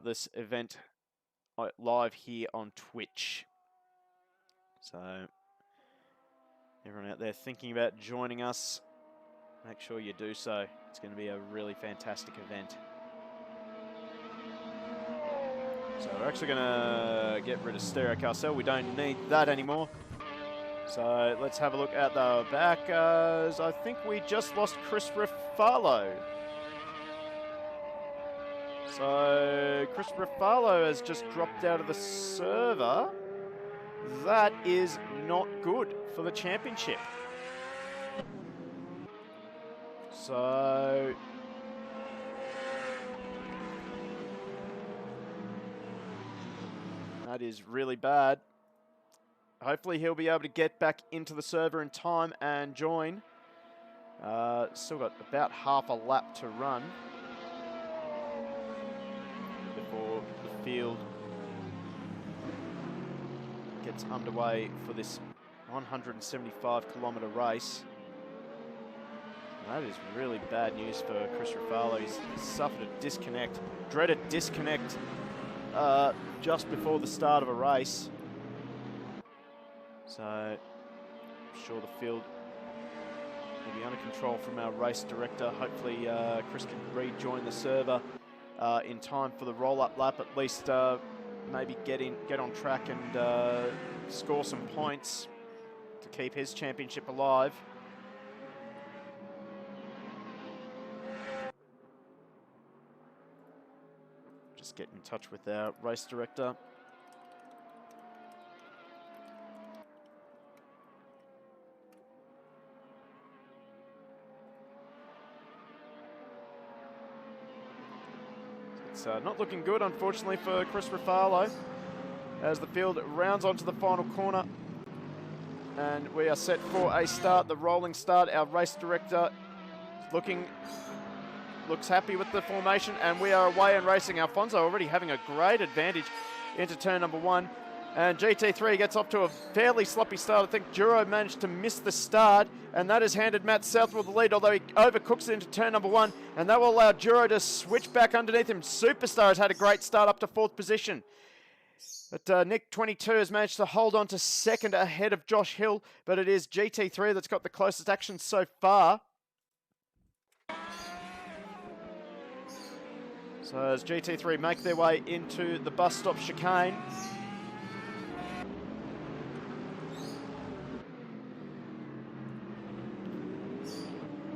Speaker 1: this event live here on Twitch. So everyone out there thinking about joining us, make sure you do so. It's going to be a really fantastic event. So we're actually going to get rid of stereo carousel. We don't need that anymore. So let's have a look at the back. I think we just lost Chris Rafalo. So Chris Rafalo has just dropped out of the server. That is not good for the championship. So that is really bad. Hopefully he'll be able to get back into the server in time and join. Still got about half a lap to run before the field gets underway for this 175-kilometre race. That is really bad news for Chris Ruffalo. He's suffered a disconnect, dreaded disconnect just before the start of a race. So I'm sure the field will be under control from our race director. Hopefully Chris can rejoin the server in time for the roll-up lap, at least maybe get on track and score some points to keep his championship alive. Just get in touch with our race director. It's not looking good, unfortunately, for Chris Ruffalo as the field rounds onto the final corner. And we are set for a start, the rolling start. Our race director looks happy with the formation, and we are away and racing. Alfonso already having a great advantage into turn number 1. And GT3 gets off to a fairly sloppy start. I think Duro managed to miss the start, and that has handed Matt Southwell the lead, although he overcooks it into turn number 1, and that will allow Duro to switch back underneath him. Superstar has had a great start up to 4th position. But Nick 22 has managed to hold on to second ahead of Josh Hill, but it is GT3 that's got the closest action so far. So as GT3 make their way into the bus stop chicane.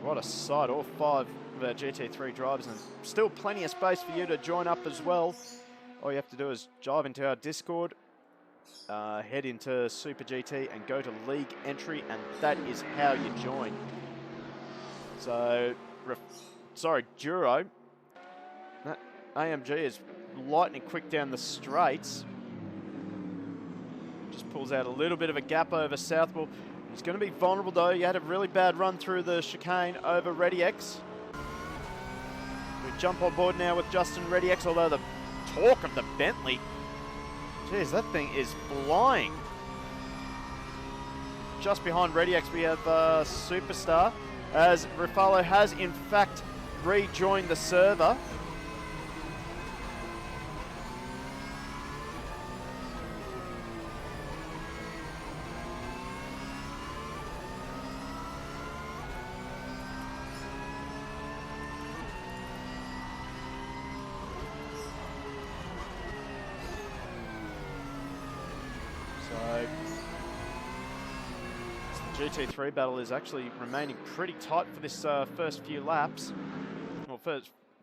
Speaker 1: What a sight, all 5 of our GT3 drivers, and still plenty of space for you to join up as well. All you have to do is dive into our Discord, head into Super GT and go to League Entry, and that is how you join. So, Duro, that AMG is lightning quick down the straights. Just pulls out a little bit of a gap over Southwell. He's going to be vulnerable though. He had a really bad run through the chicane over ReadyX. We jump on board now with Justin ReadyX, although the torque of the Bentley, geez, that thing is flying. Just behind ReadyX we have Superstar, as Ruffalo has in fact rejoined the server. GT3 battle is actually remaining pretty tight for this first few laps, or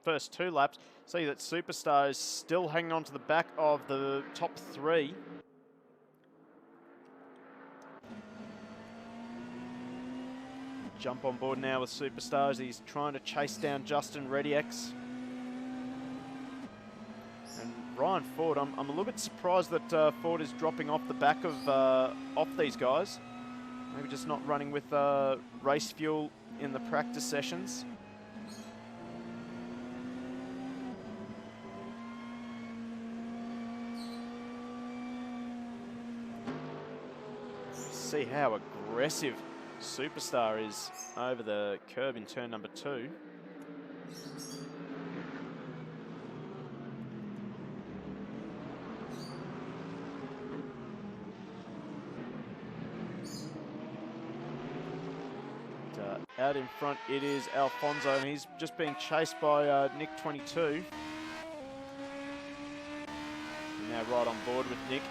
Speaker 1: first 2 laps. See that Superstar is still hanging on to the back of the top 3. Jump on board now with Superstar as he's trying to chase down Justin ReadyX. And Ryan Ford, I'm a little bit surprised that Ford is dropping off the back of off these guys. Maybe just not running with race fuel in the practice sessions. See how aggressive Superstar is over the curb in turn number 2. Out in front it is Alfonso, and he's just being chased by Nick 22. Now right on board with Nick.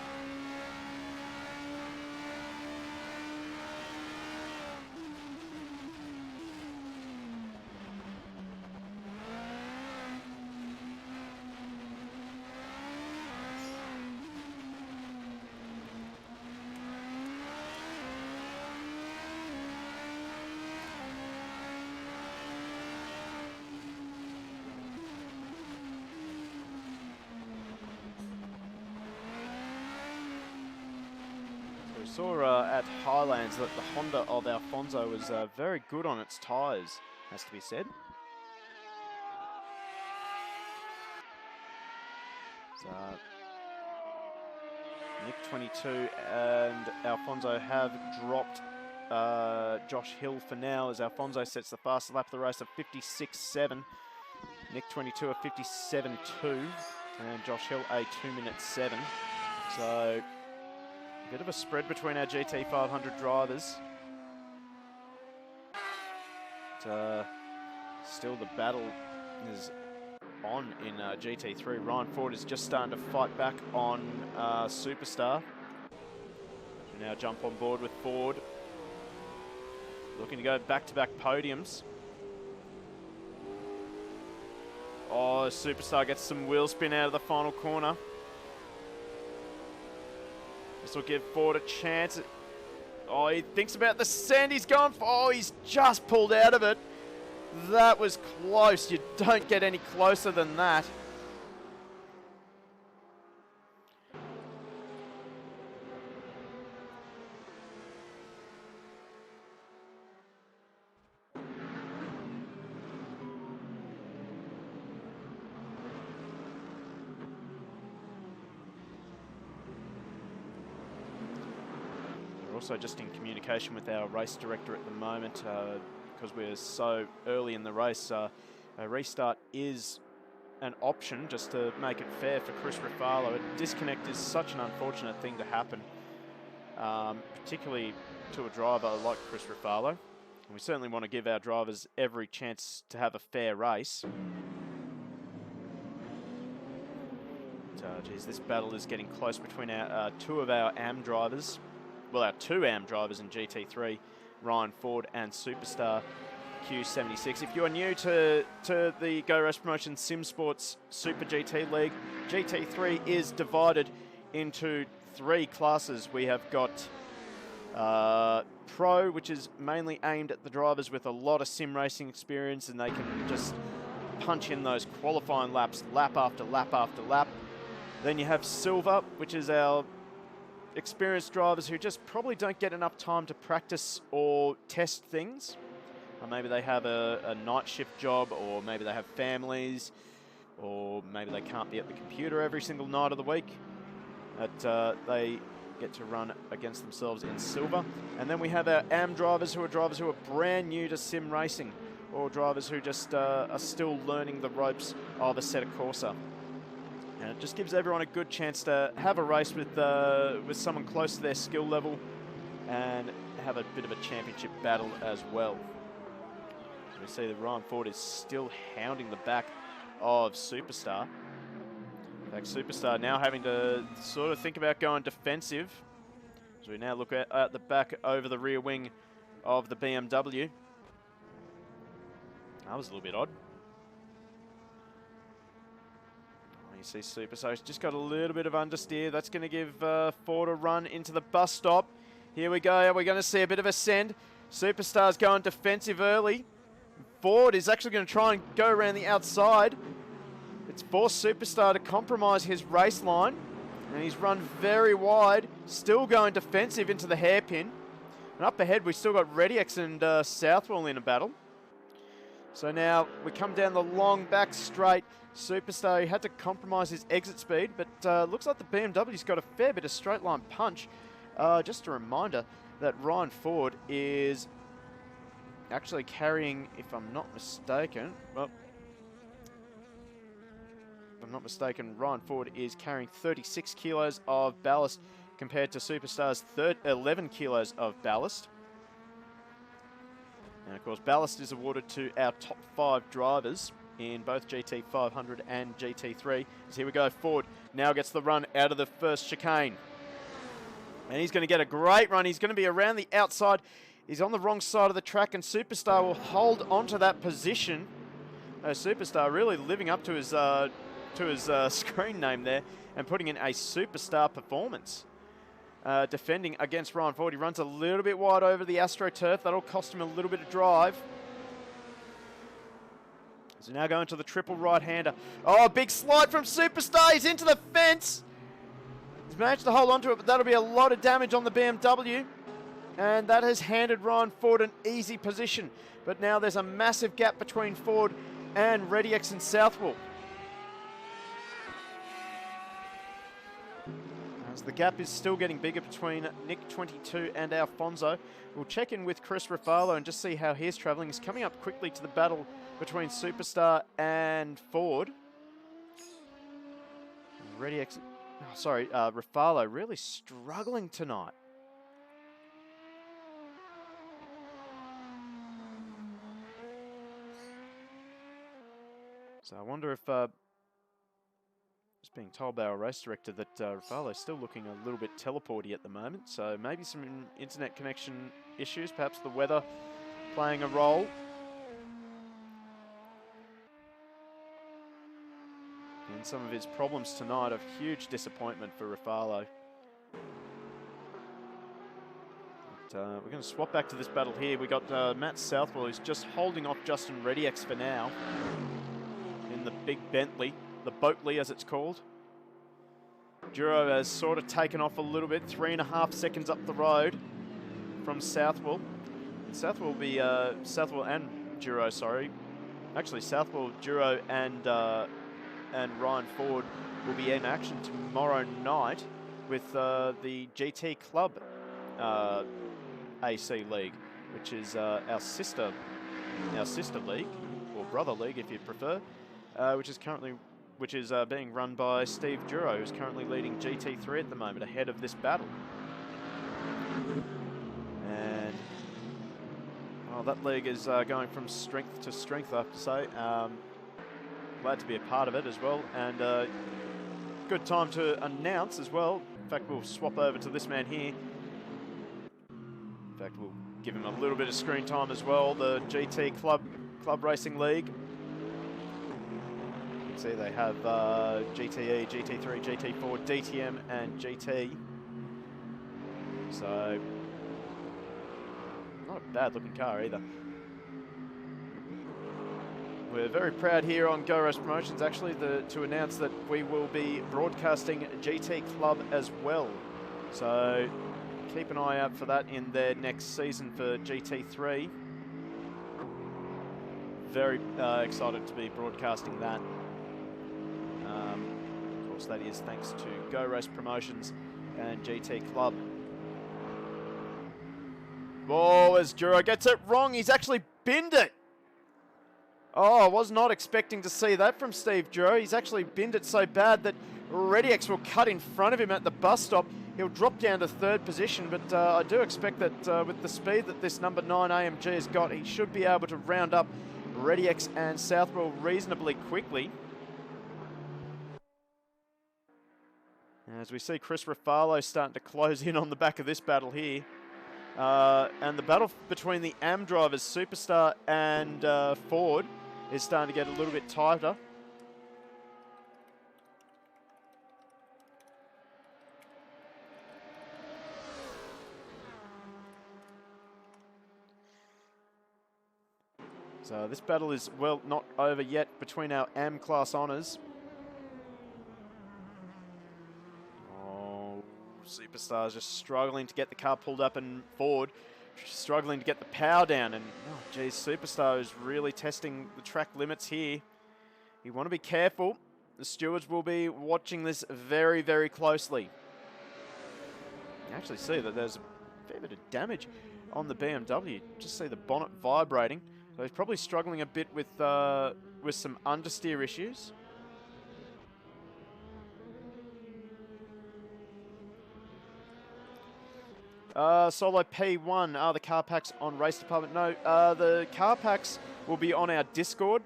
Speaker 1: Saw at Highlands that the Honda of Alfonso was very good on its tyres, has to be said. So, Nick 22 and Alfonso have dropped Josh Hill for now, as Alfonso sets the fastest lap of the race of 56.7. Nick 22 a 57.2. And Josh Hill a 2-minute 7. So a bit of a spread between our GT500 drivers. But, still the battle is on in GT3. Ryan Ford is just starting to fight back on Superstar. We now jump on board with Ford. Looking to go back-to-back podiums. Oh, Superstar gets some wheel spin out of the final corner. This will give Ford a chance. Oh, he thinks about the send. He's gone for, oh, he's just pulled out of it. That was close. You don't get any closer than that. Also just in communication with our race director at the moment, because we're so early in the race. A restart is an option just to make it fair for Chris Ruffalo. A disconnect is such an unfortunate thing to happen, particularly to a driver like Chris Ruffalo. And we certainly want to give our drivers every chance to have a fair race. Geez, this battle is getting close between our two of our AM drivers. Well, our two AM drivers in GT3, Ryan Ford and Superstar Q76. If you're new to the Go Race Promotions SimSports Super GT League, GT3 is divided into 3 classes. We have got Pro, which is mainly aimed at the drivers with a lot of sim racing experience, and they can just punch in those qualifying laps, lap after lap after lap. Then you have Silver, which is our experienced drivers who just probably don't get enough time to practice or test things. Or maybe they have a night shift job, or maybe they have families, or maybe they can't be at the computer every single night of the week. But they get to run against themselves in Silver. And then we have our AM drivers who are brand new to sim racing, or drivers who just are still learning the ropes of Assetto Corsa. And it just gives everyone a good chance to have a race with someone close to their skill level and have a bit of a championship battle as well. So we see that Ryan Ford is still hounding the back of Superstar. In fact, Superstar now having to sort of think about going defensive. So we now look at the back over the rear wing of the BMW. That was a little bit odd. You see Superstar, he's just got a little bit of understeer. That's going to give Ford a run into the bus stop. Here we go. We're going to see a bit of a send. Superstar's going defensive early. Ford is actually going to try and go around the outside. It's forced Superstar to compromise his race line. And he's run very wide, still going defensive into the hairpin. And up ahead, we've still got ReadyX and Southwell in a battle. So now we come down the long back straight. Superstar, he had to compromise his exit speed, but looks like the BMW's got a fair bit of straight line punch. Just a reminder that Ryan Ford is actually carrying, if I'm not mistaken, Ryan Ford is carrying 36 kilos of ballast compared to Superstar's 11 kilos of ballast. And of course, ballast is awarded to our top 5 drivers in both GT500 and GT3. So here we go, Ford now gets the run out of the first chicane. And he's going to get a great run. He's going to be around the outside. He's on the wrong side of the track, and Superstar will hold onto that position. Superstar really living up to his screen name there and putting in a superstar performance. Defending against Ryan Ford. He runs a little bit wide over the AstroTurf. That'll cost him a little bit of drive. So now going to the triple right-hander. Oh, big slide from Superstar. He's into the fence. He's managed to hold on to it, but that'll be a lot of damage on the BMW. And that has handed Ryan Ford an easy position. But now there's a massive gap between Ford and ReadyX and Southwell. As The gap is still getting bigger between Nick 22 and Alfonso. We'll check in with Chris Rafalo and just see how he's travelling. He's coming up quickly to the battle between Superstar and Ford. Rafalo really struggling tonight. So I wonder if, just being told by our race director that Rafalo's still looking a little bit teleporty at the moment. So maybe some internet connection issues, perhaps the weather playing a role. And some of his problems tonight of huge disappointment for Rafalo. But, we're going to swap back to this battle here. We got Matt Southwell, who's just holding off Justin Rediex for now in the big Bentley, the Boatley as it's called. Duro has sort of taken off a little bit, 3.5 seconds up the road from Southwell. And Southwell will be Southwell and Duro, sorry. Actually, Southwell, Duro, and Ryan Ford will be in action tomorrow night with the GT Club AC League, which is our sister league, or brother league if you prefer, which is being run by Steve Duro, who's currently leading GT3 at the moment, ahead of this battle. And that league is going from strength to strength, I have to say. Glad to be a part of it as well, and good time to announce as well. In fact, we'll swap over to this man here. In fact, we'll give him a little bit of screen time as well. The GT Club Racing League. You can see they have GTE, GT3, GT4, DTM, and GT. So, not a bad looking car either. We're very proud here on Go Race Promotions, actually, to announce that we will be broadcasting GT Club as well. So keep an eye out for that in their next season for GT3. Very excited to be broadcasting that. Of course, that is thanks to Go Race Promotions and GT Club. Oh, as Duro gets it wrong, he's actually binned it. Oh, I was not expecting to see that from Steve Duro. He's actually binned it so bad that Rediex will cut in front of him at the bus stop. He'll drop down to third position, but I do expect that with the speed that this number 9 AMG has got, he should be able to round up Rediex and Southwell reasonably quickly. As we see Chris Rafalo starting to close in on the back of this battle here. And the battle between the AM drivers, Superstar and Ford, is starting to get a little bit tighter. So this battle is, well, not over yet between our AM class honours. Oh, Superstar's just struggling to get the car pulled up, and Ford struggling to get the power down. And, oh, geez, Superstar is really testing the track limits here. You want to be careful. The stewards will be watching this very, very closely. You actually see that there's a fair bit of damage on the BMW. Just see the bonnet vibrating. So he's probably struggling a bit with some understeer issues. Solo P1, are the car packs on race department? No, the car packs will be on our Discord.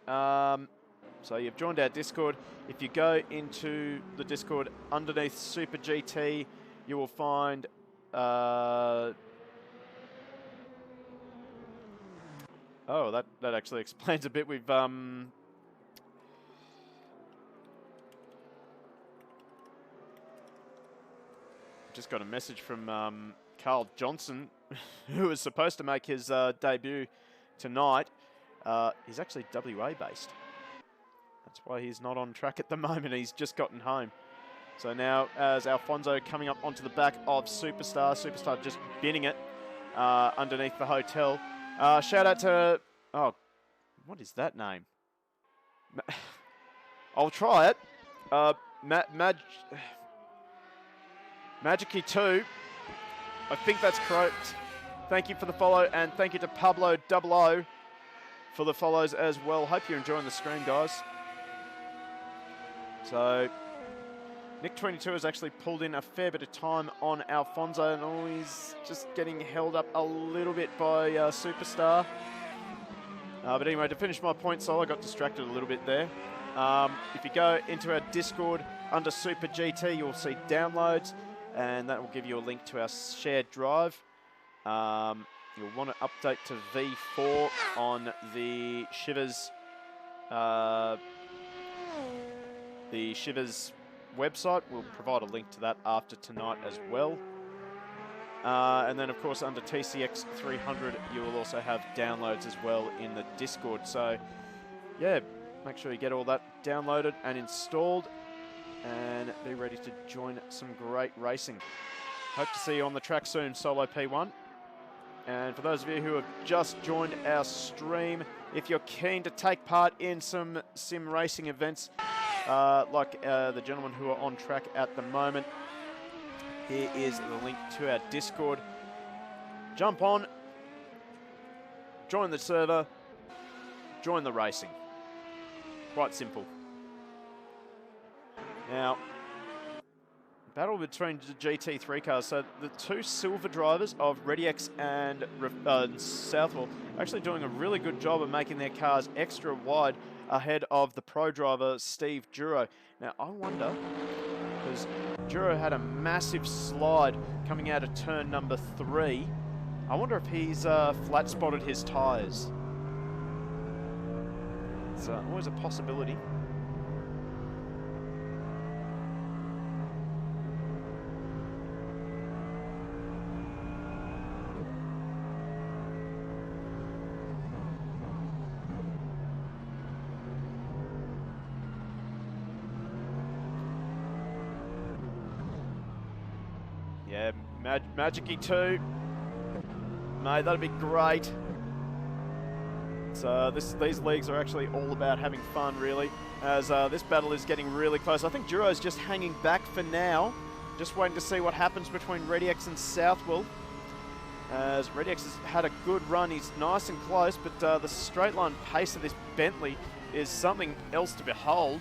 Speaker 1: So you've joined our Discord. If you go into the Discord underneath Super GT, you will find oh, that actually explains a bit. We've just got a message from Carl Johnson, who is supposed to make his debut tonight. He's actually WA based. That's why he's not on track at the moment. He's just gotten home. So now, as Alfonso coming up onto the back of Superstar, Superstar just binning it underneath the hotel. Shout out to, oh, what is that name? I'll try it. Magicy 2. I think that's correct. Thank you for the follow, and thank you to Pablo 00 for the follows as well. Hope you're enjoying the stream, guys. So, Nick 22 has actually pulled in a fair bit of time on Alfonso, and he's just getting held up a little bit by Superstar. But anyway, to finish my point, so I got distracted a little bit there. If you go into our Discord under Super GT, you'll see downloads, and that will give you a link to our shared drive. You'll want to update to V4 on the Shivers website. We'll provide a link to that after tonight as well. And then, of course, under TCX 300, you will also have downloads as well in the Discord. So, yeah, make sure you get all that downloaded and installed and be ready to join some great racing. Hope to see you on the track soon, Solo P1. And for those of you who have just joined our stream, if you're keen to take part in some sim racing events, like the gentlemen who are on track at the moment, here is the link to our Discord. Jump on, join the server, join the racing. Quite simple. Now, battle between the GT3 cars. So the two silver drivers of ReadyX and Southwell are actually doing a really good job of making their cars extra wide ahead of the pro driver Steve Duro. Now I wonder, because Duro had a massive slide coming out of turn number 3, I wonder if he's flat spotted his tyres. It's always a possibility. Yeah, Magicy 2. Mate, that'd be great. So these leagues are actually all about having fun, really, as this battle is getting really close. I think Duro's just hanging back for now, just waiting to see what happens between ReadyX and Southwell. As ReadyX has had a good run, he's nice and close, but the straight line pace of this Bentley is something else to behold.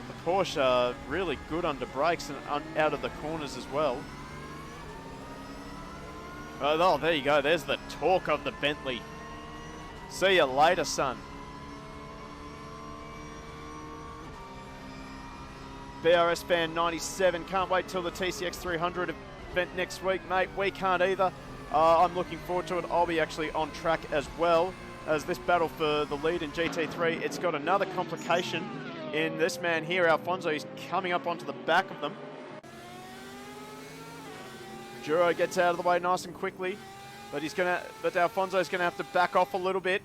Speaker 1: The Porsche are really good under brakes and out of the corners as well. Oh, there you go. There's the torque of the Bentley. See you later, son. BRS fan 97. Can't wait till the TCX 300 event next week, mate. We can't either. I'm looking forward to it. I'll be actually on track as well, as this battle for the lead in GT3. It's got another complication in this man here, Alfonso. He's coming up onto the back of them. Duro gets out of the way nice and quickly, but Alfonso's gonna have to back off a little bit.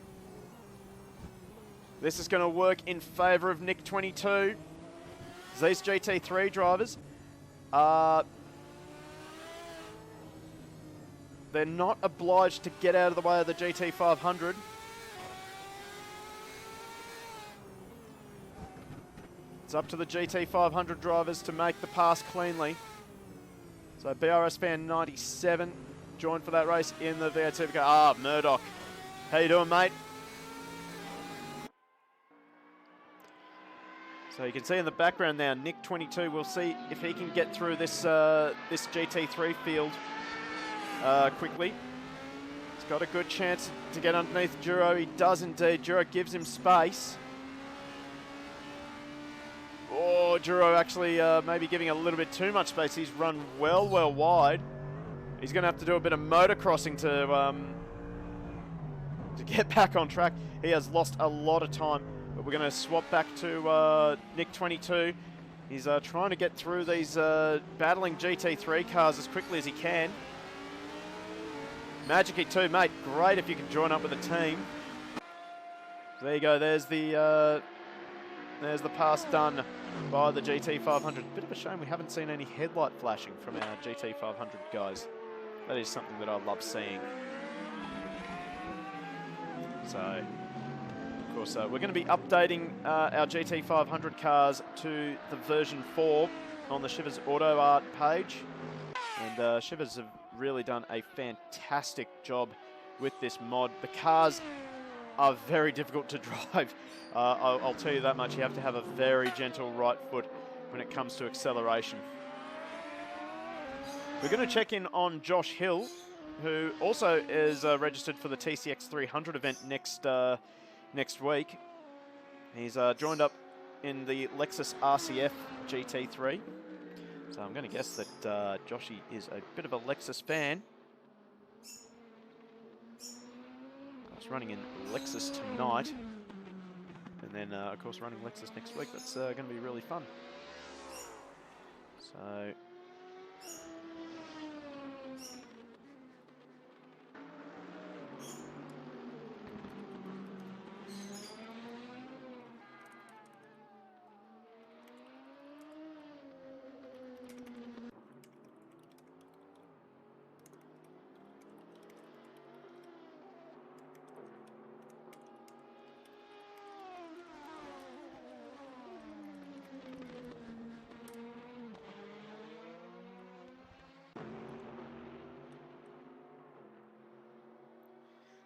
Speaker 1: This is gonna work in favour of Nick 22. These GT3 drivers they're not obliged to get out of the way of the GT500. It's up to the GT500 drivers to make the pass cleanly. So BRS fan 97 joined for that race in the V8 Supercar. Ah, Murdoch. How you doing, mate? So you can see in the background now, Nick 22. We'll see if he can get through this this GT3 field quickly. He's got a good chance to get underneath Duro. He does indeed. Duro gives him space. Oh, Duro actually maybe giving a little bit too much space. He's run well wide. He's going to have to do a bit of motocrossing to get back on track. He has lost a lot of time, but we're going to swap back to Nick 22. He's trying to get through these battling GT3 cars as quickly as he can. Magicy 2, mate, great if you can join up with a team. So there you go, there's the pass done by the GT500. Bit of a shame we haven't seen any headlight flashing from our GT500 guys. That is something that I love seeing. So, of course, we're going to be updating our GT500 cars to the version 4 on the Shivers Auto Art page. And Shivers have really done a fantastic job with this mod. The cars are very difficult to drive. I'll tell you that much. You have to have a very gentle right foot when it comes to acceleration. We're going to check in on Josh Hill, who also is registered for the TCX 300 event next week. He's joined up in the Lexus RCF GT3. So I'm going to guess that Joshy is a bit of a Lexus fan. He's running in Lexus tonight. And then, of course, running Lexus next week. That's going to be really fun. So...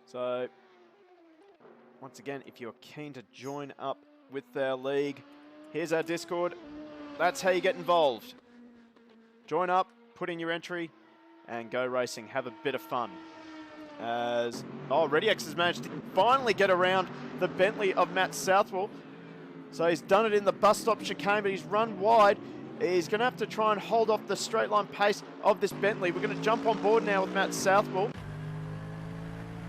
Speaker 1: So, once again, if you're keen to join up with our league, here's our Discord. That's how you get involved. Join up, put in your entry, and go racing. Have a bit of fun. ReadyX has managed to finally get around the Bentley of Matt Southwell. So he's done it in the bus stop chicane, but he's run wide. He's going to have to try and hold off the straight line pace of this Bentley. We're going to jump on board now with Matt Southwell.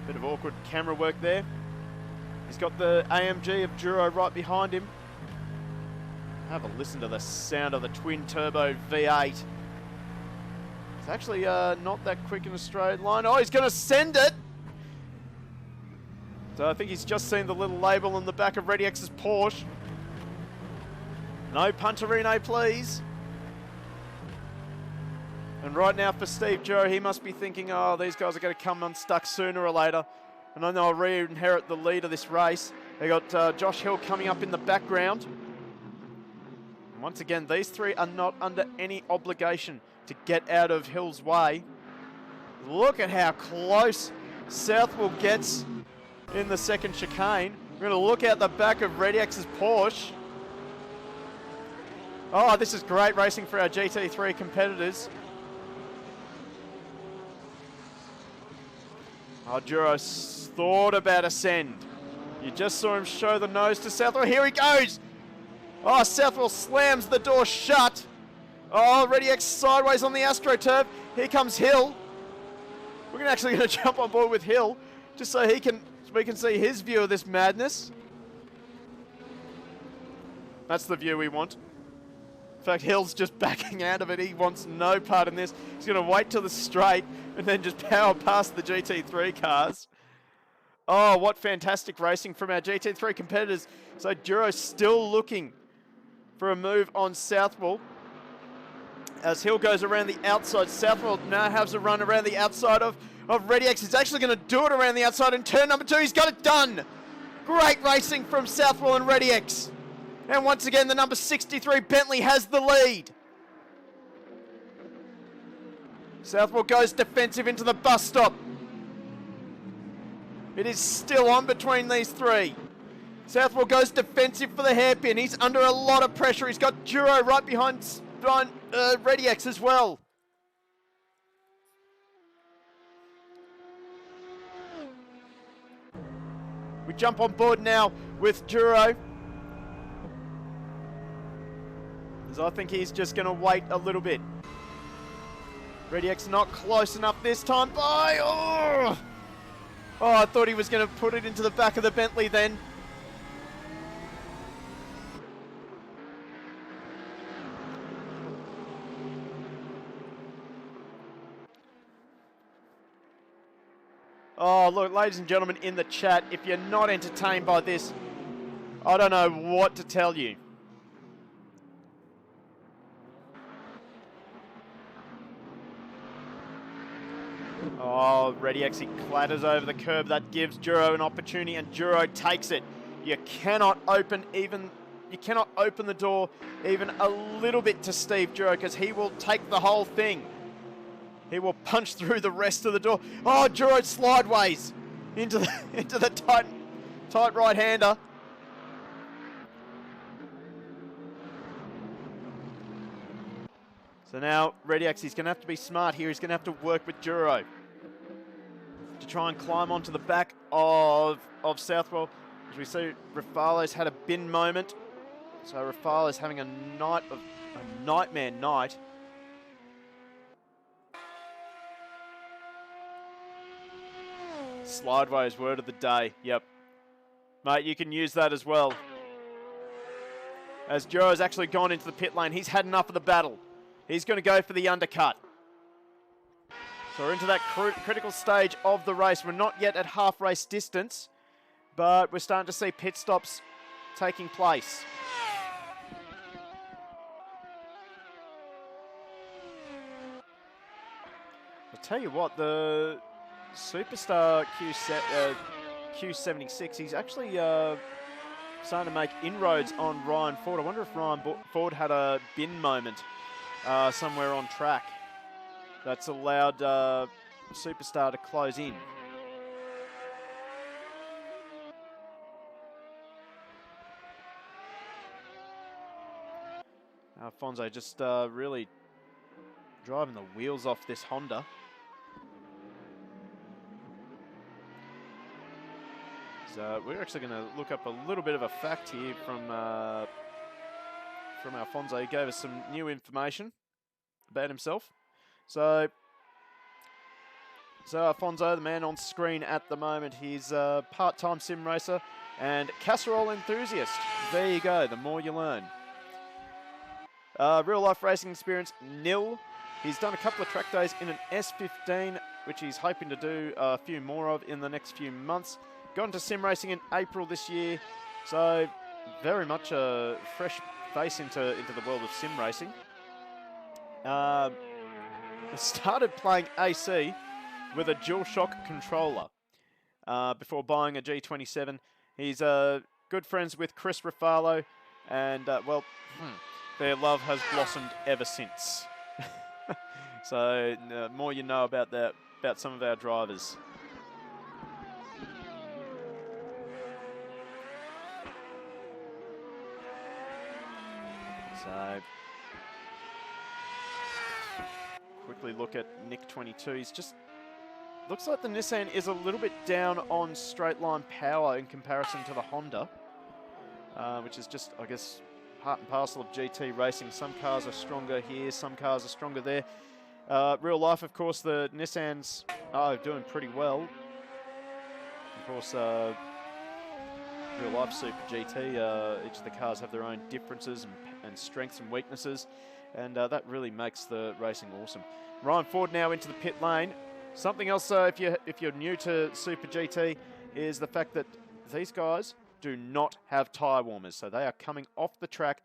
Speaker 1: Bit of awkward camera work there. He's got the AMG of Duro right behind him. Have a listen to the sound of the twin-turbo V8. It's actually not that quick in a straight line. Oh, he's going to send it! So I think he's just seen the little label on the back of ReadyX's Porsche. No Punterino, please. And right now for Steve Joe, he must be thinking, oh, these guys are going to come unstuck sooner or later. And then they'll re-inherit the lead of this race. They got Josh Hill coming up in the background. And once again, these three are not under any obligation to get out of Hill's way. Look at how close Southwell gets in the second chicane. We're going to look out the back of ReadyX's Porsche. Oh, this is great racing for our GT3 competitors. Oh, Duro thought about a send. You just saw him show the nose to Southwell. Here he goes. Oh, Southwell slams the door shut. Oh, ReadyX sideways on the AstroTurf. Here comes Hill. We're actually going to jump on board with Hill just so we can see his view of this madness. That's the view we want. In fact, Hill's just backing out of it. He wants no part in this. He's going to wait till the straight and then just power past the GT3 cars. Oh, what fantastic racing from our GT3 competitors. So Duro's still looking for a move on Southwell. As Hill goes around the outside, Southwell now has a run around the outside of ReadyX. He's actually going to do it around the outside in turn number 2. He's got it done. Great racing from Southwell and ReadyX. And once again, the number 63 Bentley has the lead. Southwell goes defensive into the bus stop. It is still on between these three. Southwell goes defensive for the hairpin. He's under a lot of pressure. He's got Duro right behind ReadyX as well. We jump on board now with Duro. I think he's just going to wait a little bit. ReadyX not close enough this time. Oh, I thought he was going to put it into the back of the Bentley then. Oh, look, ladies and gentlemen in the chat, if you're not entertained by this, I don't know what to tell you. Oh, ReadyX, he clatters over the curb. That gives Duro an opportunity, and Duro takes it. You cannot open even you cannot open the door even a little bit to Steve Duro, because he will take the whole thing. He will punch through the rest of the door. Oh, Duro slideways into the tight right-hander. So now Rediax, he's going to have to be smart here. He's going to have to work with Duro to try and climb onto the back of Southwell. As we see, Rafalo's had a bin moment. So Rafalo's having a nightmare night. Slideways, word of the day. Yep. Mate, you can use that as well. As Duro's actually gone into the pit lane, he's had enough of the battle. He's going to go for the undercut. So we're into that critical stage of the race. We're not yet at half race distance, but we're starting to see pit stops taking place. I'll tell you what, the Superstar Q76, he's actually starting to make inroads on Ryan Ford. I wonder if Ryan Ford had a bin moment somewhere on track that's allowed Superstar to close in. Alfonso just really driving the wheels off this Honda. So we're actually going to look up a little bit of a fact here from Alfonso. He gave us some new information about himself. So Alfonso, the man on screen at the moment, he's a part-time sim racer and casserole enthusiast. There you go, the more you learn. Real life racing experience, nil. He's done a couple of track days in an S15, which he's hoping to do a few more of in the next few months. Got into sim racing in April this year, so very much a fresh face into the world of sim racing. Started playing AC with a DualShock controller before buying a G27. He's good friends with Chris Rafalo, and their love has blossomed ever since. So more you know about some of our drivers. So quickly look at Nick 22. He's just looks like the Nissan is a little bit down on straight line power in comparison to the Honda, which is just, I guess, part and parcel of GT racing. Some cars are stronger here, some cars are stronger there. Real life, of course, the Nissans are doing pretty well. Of course, real life Super GT, each of the cars have their own differences and strengths and weaknesses, and that really makes the racing awesome. Ryan Ford now into the pit lane. Something else, if you're new to Super GT, is the fact that these guys do not have tyre warmers. So they are coming off the track,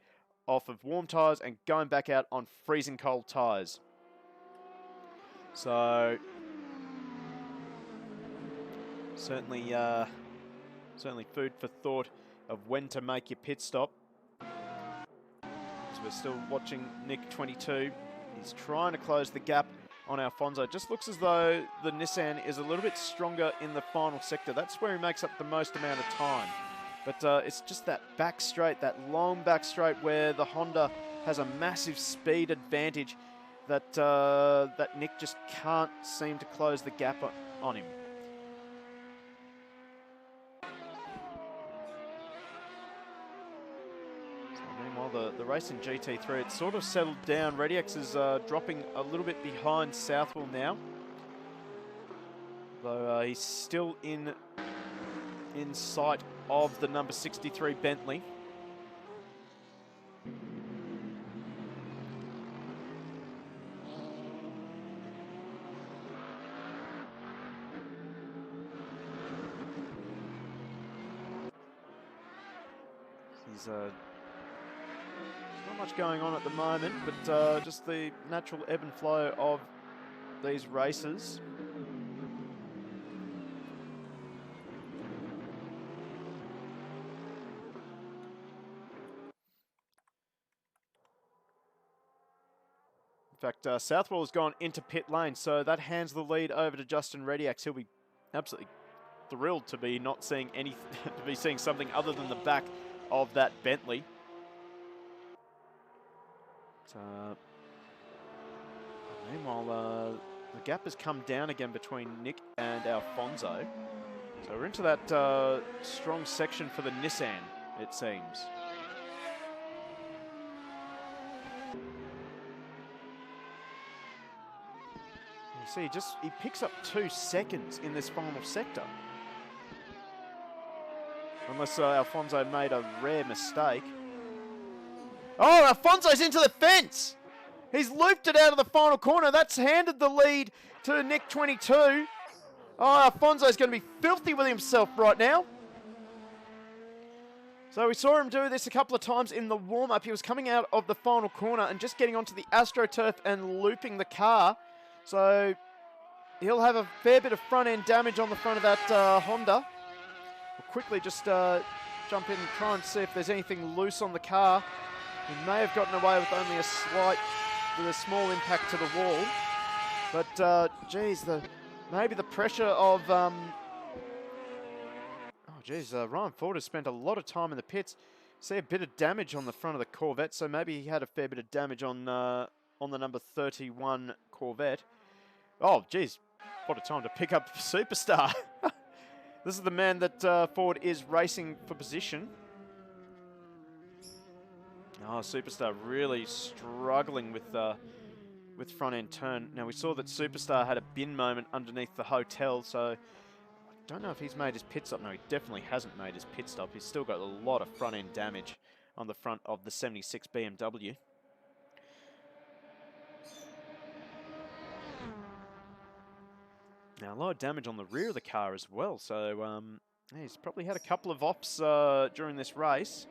Speaker 1: off of warm tyres, and going back out on freezing cold tyres. So certainly food for thought of when to make your pit stop. So we're still watching Nick 22. He's trying to close the gap on Alfonso. Just looks as though the Nissan is a little bit stronger in the final sector. That's where he makes up the most amount of time. But it's just that back straight, that long back straight, where the Honda has a massive speed advantage that that Nick just can't seem to close the gap on him. Meanwhile, the race in GT3, it's sort of settled down. Rediax is dropping a little bit behind Southwell now, though he's still in sight of the number 63 Bentley. He's not much going on at the moment, but just the natural ebb and flow of these races. fact, Southwell has gone into pit lane, so that hands the lead over to Justin Rediax. He'll be absolutely thrilled to be not seeing any, to be seeing something other than the back of that Bentley. Meanwhile, the gap has come down again between Nick and Alfonso. So we're into that strong section for the Nissan, it seems. You see, he picks up 2 seconds in this final sector. Unless Alfonso made a rare mistake. Oh, Alfonso's into the fence! He's looped it out of the final corner. That's handed the lead to Nick 22. Oh, Alfonso's going to be filthy with himself right now. So we saw him do this a couple of times in the warm-up. He was coming out of the final corner and just getting onto the AstroTurf and looping the car. So he'll have a fair bit of front-end damage on the front of that Honda. We'll quickly just jump in and try and see if there's anything loose on the car. He may have gotten away with only with a small impact to the wall. But, geez, maybe the pressure of... Ryan Ford has spent a lot of time in the pits. See a bit of damage on the front of the Corvette, so maybe he had a fair bit of damage on the number 31 Corvette. Oh, geez, what a time to pick up Superstar. This is the man that Ford is racing for position. Oh, Superstar really struggling with front end turn. Now, we saw that Superstar had a bin moment underneath the hotel, so I don't know if he's made his pit stop. No, he definitely hasn't made his pit stop. He's still got a lot of front end damage on the front of the 76 BMW. Now, a lot of damage on the rear of the car as well, so he's probably had a couple of ops during this race.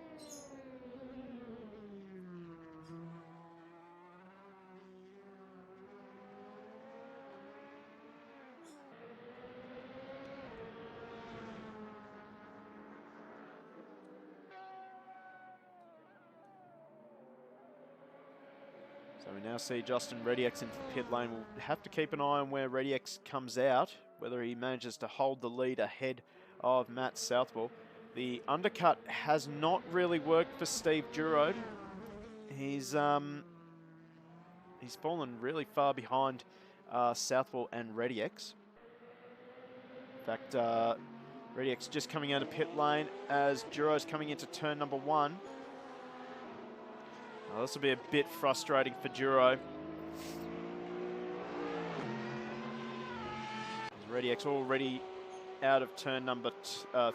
Speaker 1: So we now see Justin Rediax into the pit lane. We'll have to keep an eye on where Rediax comes out, whether he manages to hold the lead ahead of Matt Southwell. The undercut has not really worked for Steve Durode. He's fallen really far behind Southwell and Rediax. In fact, Rediax just coming out of pit lane as Duro's coming into turn number 1. Oh, this will be a bit frustrating for Duro. Rediax already out of turn number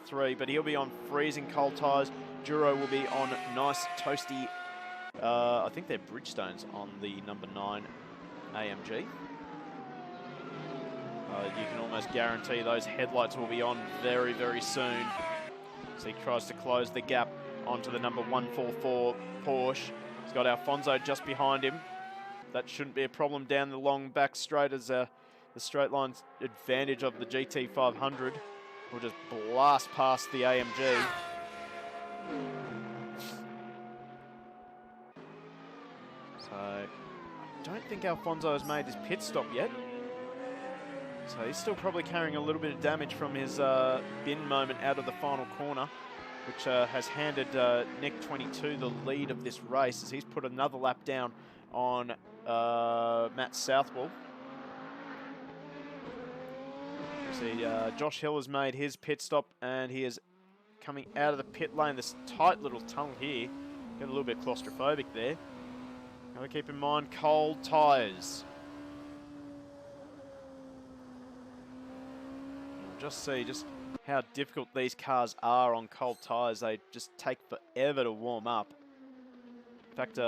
Speaker 1: 3, but he'll be on freezing cold tyres. Duro will be on nice toasty, I think they're Bridgestones on the number 9 AMG. You can almost guarantee those headlights will be on very, very soon. So he tries to close the gap onto the number 144 Porsche. He's got Alfonso just behind him. That shouldn't be a problem down the long back straight as the straight line advantage of the GT500 will just blast past the AMG. So I don't think Alfonso has made his pit stop yet. So he's still probably carrying a little bit of damage from his bin moment out of the final corner, which has handed Nick 22 the lead of this race as he's put another lap down on Matt Southwell. See, Josh Hill has made his pit stop and he is coming out of the pit lane. This tight little tunnel here. Get a little bit claustrophobic there. Got to keep in mind cold tyres. Just see just how difficult these cars are on cold tyres. They just take forever to warm up. In fact,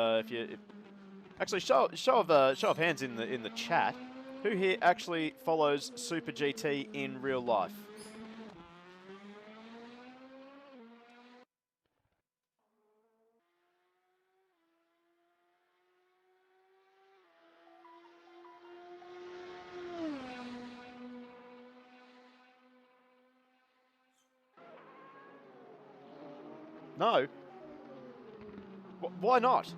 Speaker 1: actually show of hands in the chat, who here actually follows Super GT in real life? No. Why not?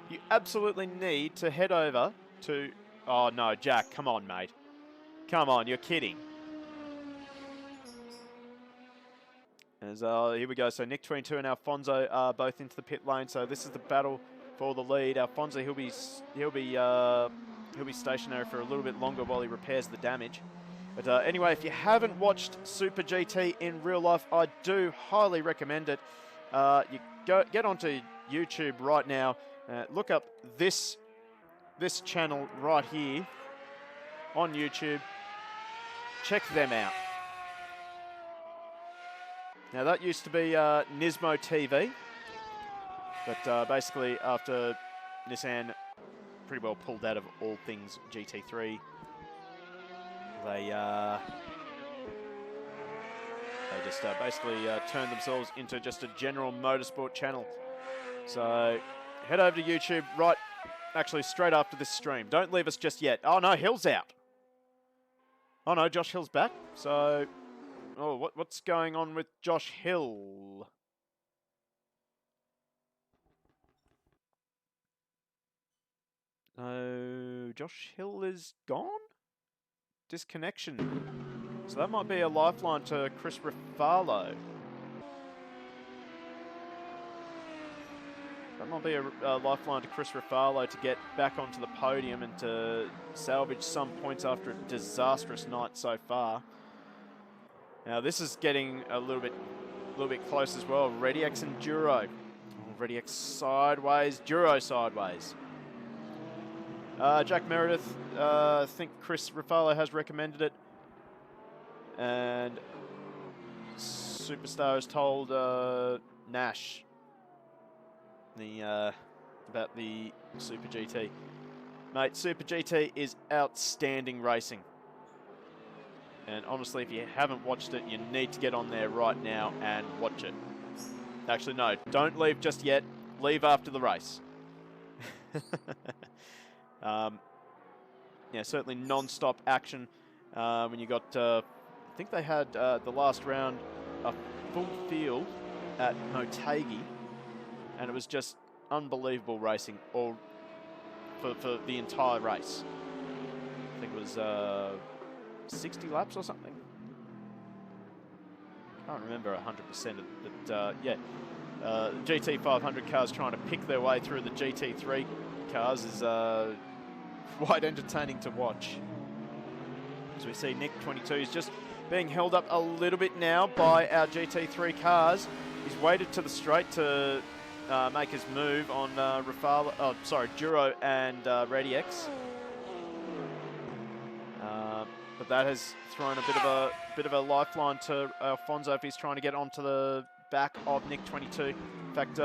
Speaker 1: you absolutely need to head over to... Oh, no, Jack, come on, mate. Come on, you're kidding. As here we go. So Nick 22 and Alfonso are both into the pit lane. So this is the battle for the lead. Alfonso, he'll be stationary for a little bit longer while he repairs the damage. But anyway, if you haven't watched Super GT in real life, I do highly recommend it. You get onto YouTube right now. Look up this channel right here on YouTube. Check them out. Now that used to be Nismo TV, but basically after Nissan pretty well pulled out of all things GT3, they just basically turned themselves into just a general motorsport channel. So head over to YouTube actually straight after this stream. Don't leave us just yet. Oh no, Hill's out. Oh no, Josh Hill's back. So, oh, what's going on with Josh Hill? Oh, Josh Hill is gone? Disconnection. So that might be a lifeline to Chris Rafalo. That might be a lifeline to Chris Rafalo to get back onto the podium and to salvage some points after a disastrous night so far. Now this is getting a little bit close as well. ReadyX and Duro. Oh, ReadyX sideways, Duro sideways. Jack Meredith, I think Chris Rafalo has recommended it. And Superstar has told Nash about the Super GT. Mate, Super GT is outstanding racing. And honestly, if you haven't watched it, you need to get on there right now and watch it. Actually, no, don't leave just yet. Leave after the race. Yeah, certainly non-stop action. When you got, I think they had the last round a full field at Motegi, and it was just unbelievable racing all for the entire race. I think it was 60 laps or something. Can't remember 100% of it, but yeah. GT500 cars trying to pick their way through the GT3 cars is quite entertaining to watch. As we see Nick 22 is just being held up a little bit now by our GT3 cars. He's waited to the straight to make his move on Duro and ReadyX. But that has thrown a bit of a lifeline to Alfonso if he's trying to get onto the back of Nick 22. In fact,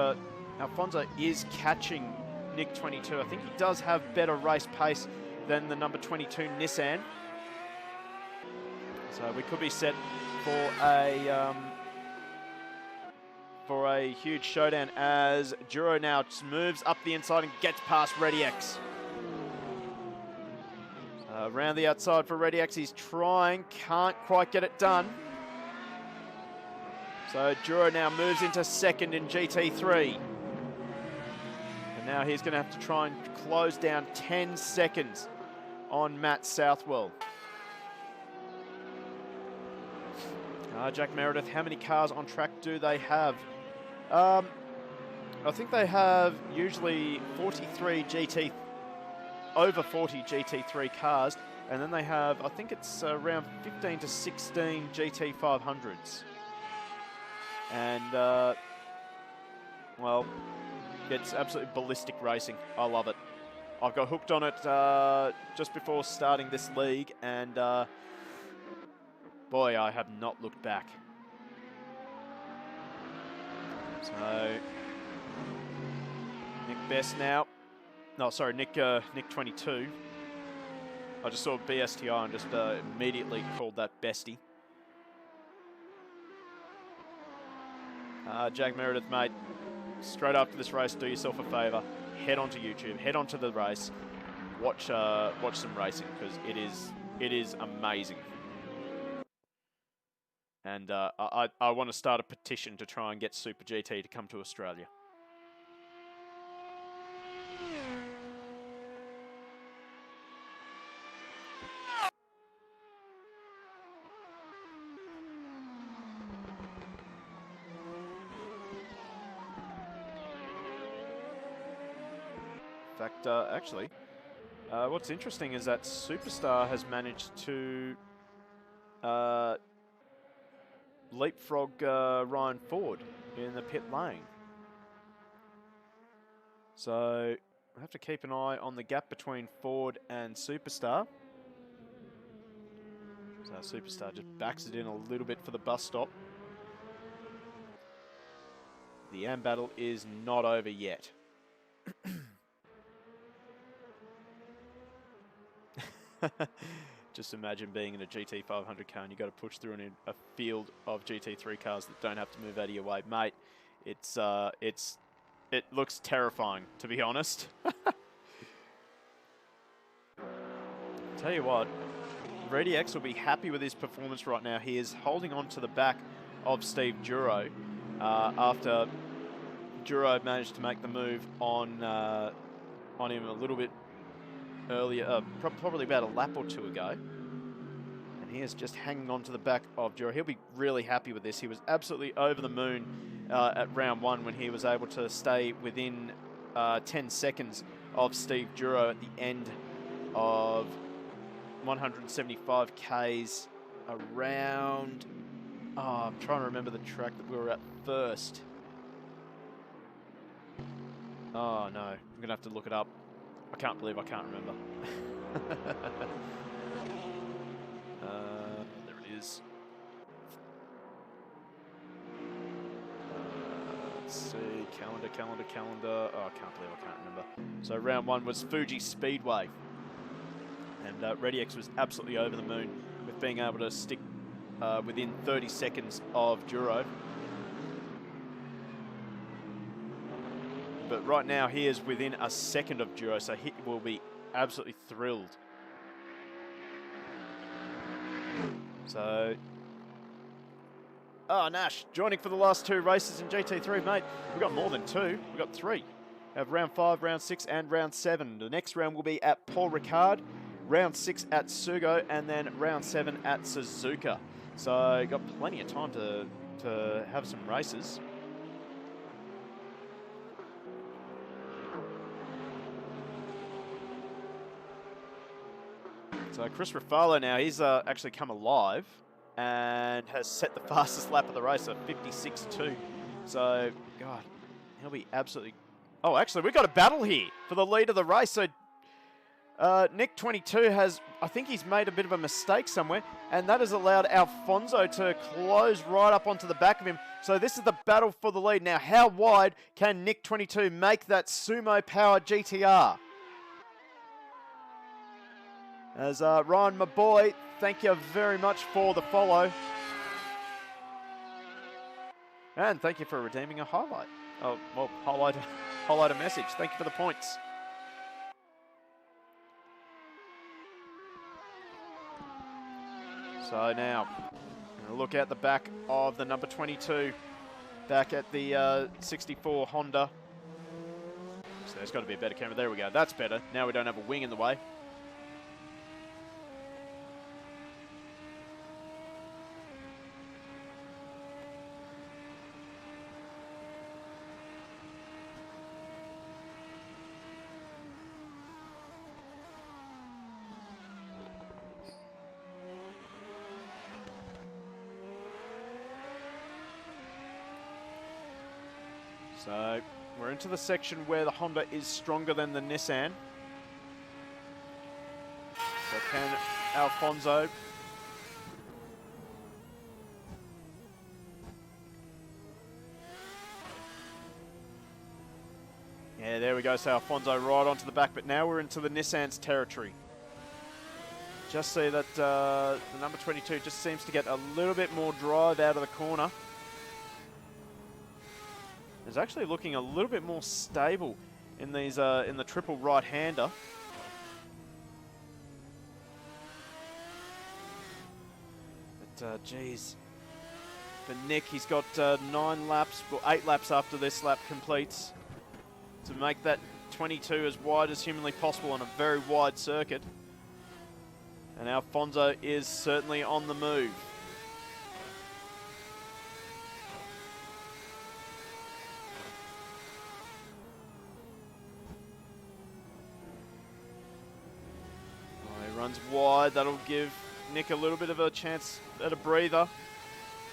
Speaker 1: Alfonso is catching Nick 22. I think he does have better race pace than the number 22 Nissan. So we could be set for a huge showdown as Duro now moves up the inside and gets past ReadyX. Around the outside for ReadyX, he's trying, can't quite get it done. So Duro now moves into second in GT3. And now he's going to have to try and close down 10 seconds on Matt Southwell. Jack Meredith, how many cars on track do they have? I think they have usually 43 over 40 GT3 cars, and then they have, I think it's around 15 to 16 GT500s. And, well, it's absolutely ballistic racing. I love it. I've got hooked on it just before starting this league, and boy, I have not looked back. So, Nick Best now. No, sorry, Nick 22. I just saw BSTI and just immediately called that Bestie. Jack Meredith, mate, straight after this race, do yourself a favour. Head onto YouTube, head onto the race, watch some racing, because it is amazing. And I want to start a petition to try and get Super GT to come to Australia. fact, actually, what's interesting is that Superstar has managed to leapfrog Ryan Ford in the pit lane. So we'll have to keep an eye on the gap between Ford and Superstar. So Superstar just backs it in a little bit for the bus stop. The AM battle is not over yet. Just imagine being in a GT 500 car and you've got to push through a field of GT3 cars that don't have to move out of your way. Mate, it looks terrifying, to be honest. Tell you what, RediX will be happy with his performance right now. He is holding on to the back of Steve Duro after Duro managed to make the move on him a little bit earlier, probably about a lap or two ago. And he is just hanging on to the back of Duro. He'll be really happy with this. He was absolutely over the moon at round one when he was able to stay within 10 seconds of Steve Duro at the end of 175 Ks around... Oh, I'm trying to remember the track that we were at first. Oh, no. I'm going to have to look it up. I can't believe I can't remember. There it is. Let's see. Calendar. Oh, I can't believe I can't remember. So round one was Fuji Speedway. And RediX was absolutely over the moon with being able to stick within 30 seconds of Duro. But right now he is within a second of Duro, so he will be absolutely thrilled. So, Nash joining for the last two races in GT3, mate. We've got more than two, we've got three. We have round 5, round 6 and round 7. The next round will be at Paul Ricard, round 6 at Sugo, and then round 7 at Suzuka. So got plenty of time to have some races. So Chris Ruffalo now, he's actually come alive and has set the fastest lap of the race at 56.2. So, God, he'll be absolutely... Oh, actually, we've got a battle here for the lead of the race. So Nick22 has, I think he's made a bit of a mistake somewhere, and that has allowed Alfonso to close right up onto the back of him. So this is the battle for the lead. Now, how wide can Nick22 make that sumo-powered GTR? As Ryan, my boy, thank you very much for the follow. And thank you for redeeming a highlight. Oh, well, highlight a message. Thank you for the points. So now, look at the back of the number 22, back at the 64 Honda. So there's got to be a better camera. There we go. That's better. Now we don't have a wing in the way. So we're into the section where the Honda is stronger than the Nissan. So can Alfonso yeah, there we go. So Alfonso right onto the back, but now we're into the Nissan's territory. Just see that the number 22 just seems to get a little bit more drive out of the corner. Is actually looking a little bit more stable in these in the triple right-hander. But geez, for Nick, he's got 9 laps, well 8 laps after this lap completes to make that 22 as wide as humanly possible on a very wide circuit. And Alfonso is certainly on the move. runs wide. That'll give Nick a little bit of a chance at a breather.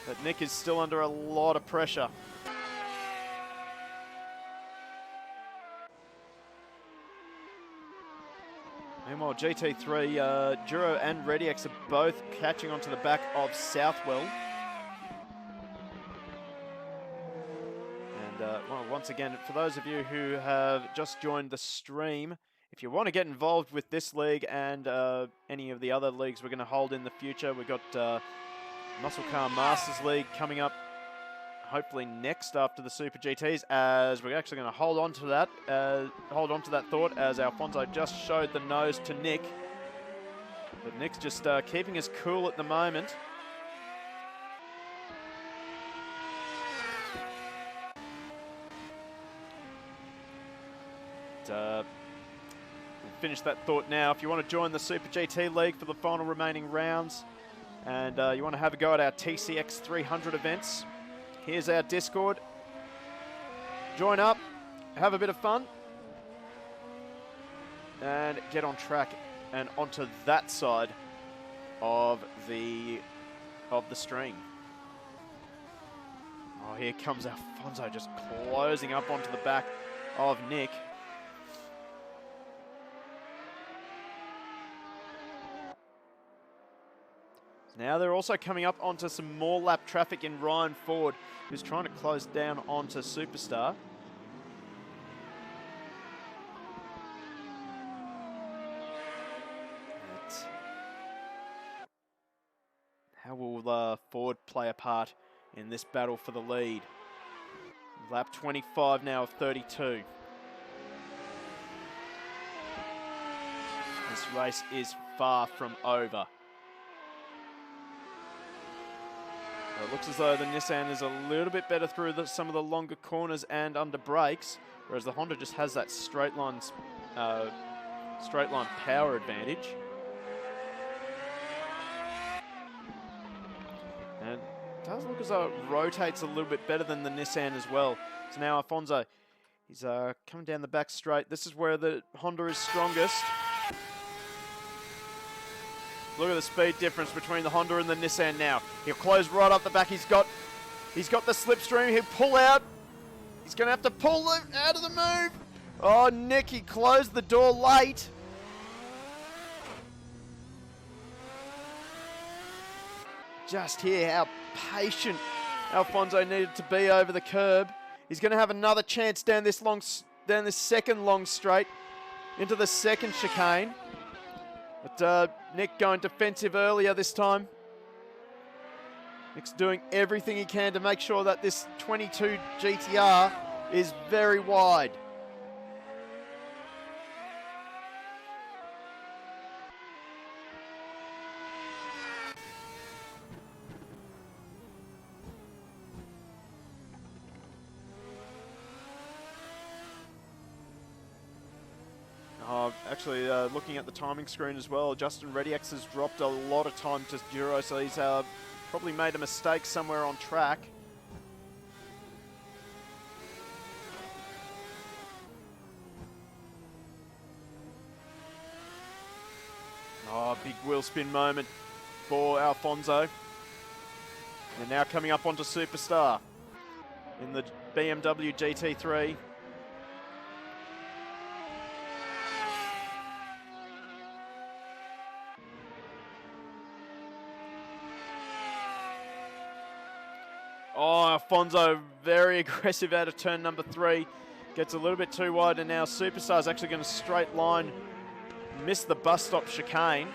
Speaker 1: But Nick is still under a lot of pressure. Meanwhile, GT3, Duro and ReadyX are both catching onto the back of Southwell. And well, once again, for those of you who have just joined the stream, if you want to get involved with this league and any of the other leagues we're going to hold in the future, we've got Muscle Car Masters League coming up hopefully next after the Super GTs, as we're actually going to hold on to that thought, as Alfonso just showed the nose to Nick. But Nick's just keeping us cool at the moment. We'll finish that thought now. If you want to join the Super GT League for the final remaining rounds, and you want to have a go at our TCX 300 events, here's our Discord. Join up, have a bit of fun, and get on track and onto that side of the stream. Oh, here comes Alfonso just closing up onto the back of Nick. Now they're also coming up onto some more lap traffic in Ryan Ford, who's trying to close down onto Superstar. How will Ford play a part in this battle for the lead? Lap 25 now of 32. This race is far from over. It looks as though the Nissan is a little bit better through some of the longer corners and under brakes, whereas the Honda just has that straight line power advantage. And it does look as though it rotates a little bit better than the Nissan as well. So now Alfonso, he's coming down the back straight. This is where the Honda is strongest. Look at the speed difference between the Honda and the Nissan now. He'll close right up the back. He's got the slipstream. He'll pull out. He's going to have to pull it out of the move. Oh, Nick, he closed the door late. Just hear how patient Alfonso needed to be over the curb. He's going to have another chance down this second long straight into the second chicane. But Nick going defensive earlier this time. Nick's doing everything he can to make sure that this 22 GTR is very wide. Actually, looking at the timing screen as well, Justin ReadyX has dropped a lot of time to Duro, so he's probably made a mistake somewhere on track. Oh, big wheel spin moment for Alfonso. And now coming up onto Superstar in the BMW GT3. Oh, Alfonso very aggressive out of turn number 3. Gets a little bit too wide, and now Superstar's actually going to straight line, miss the bus stop chicane.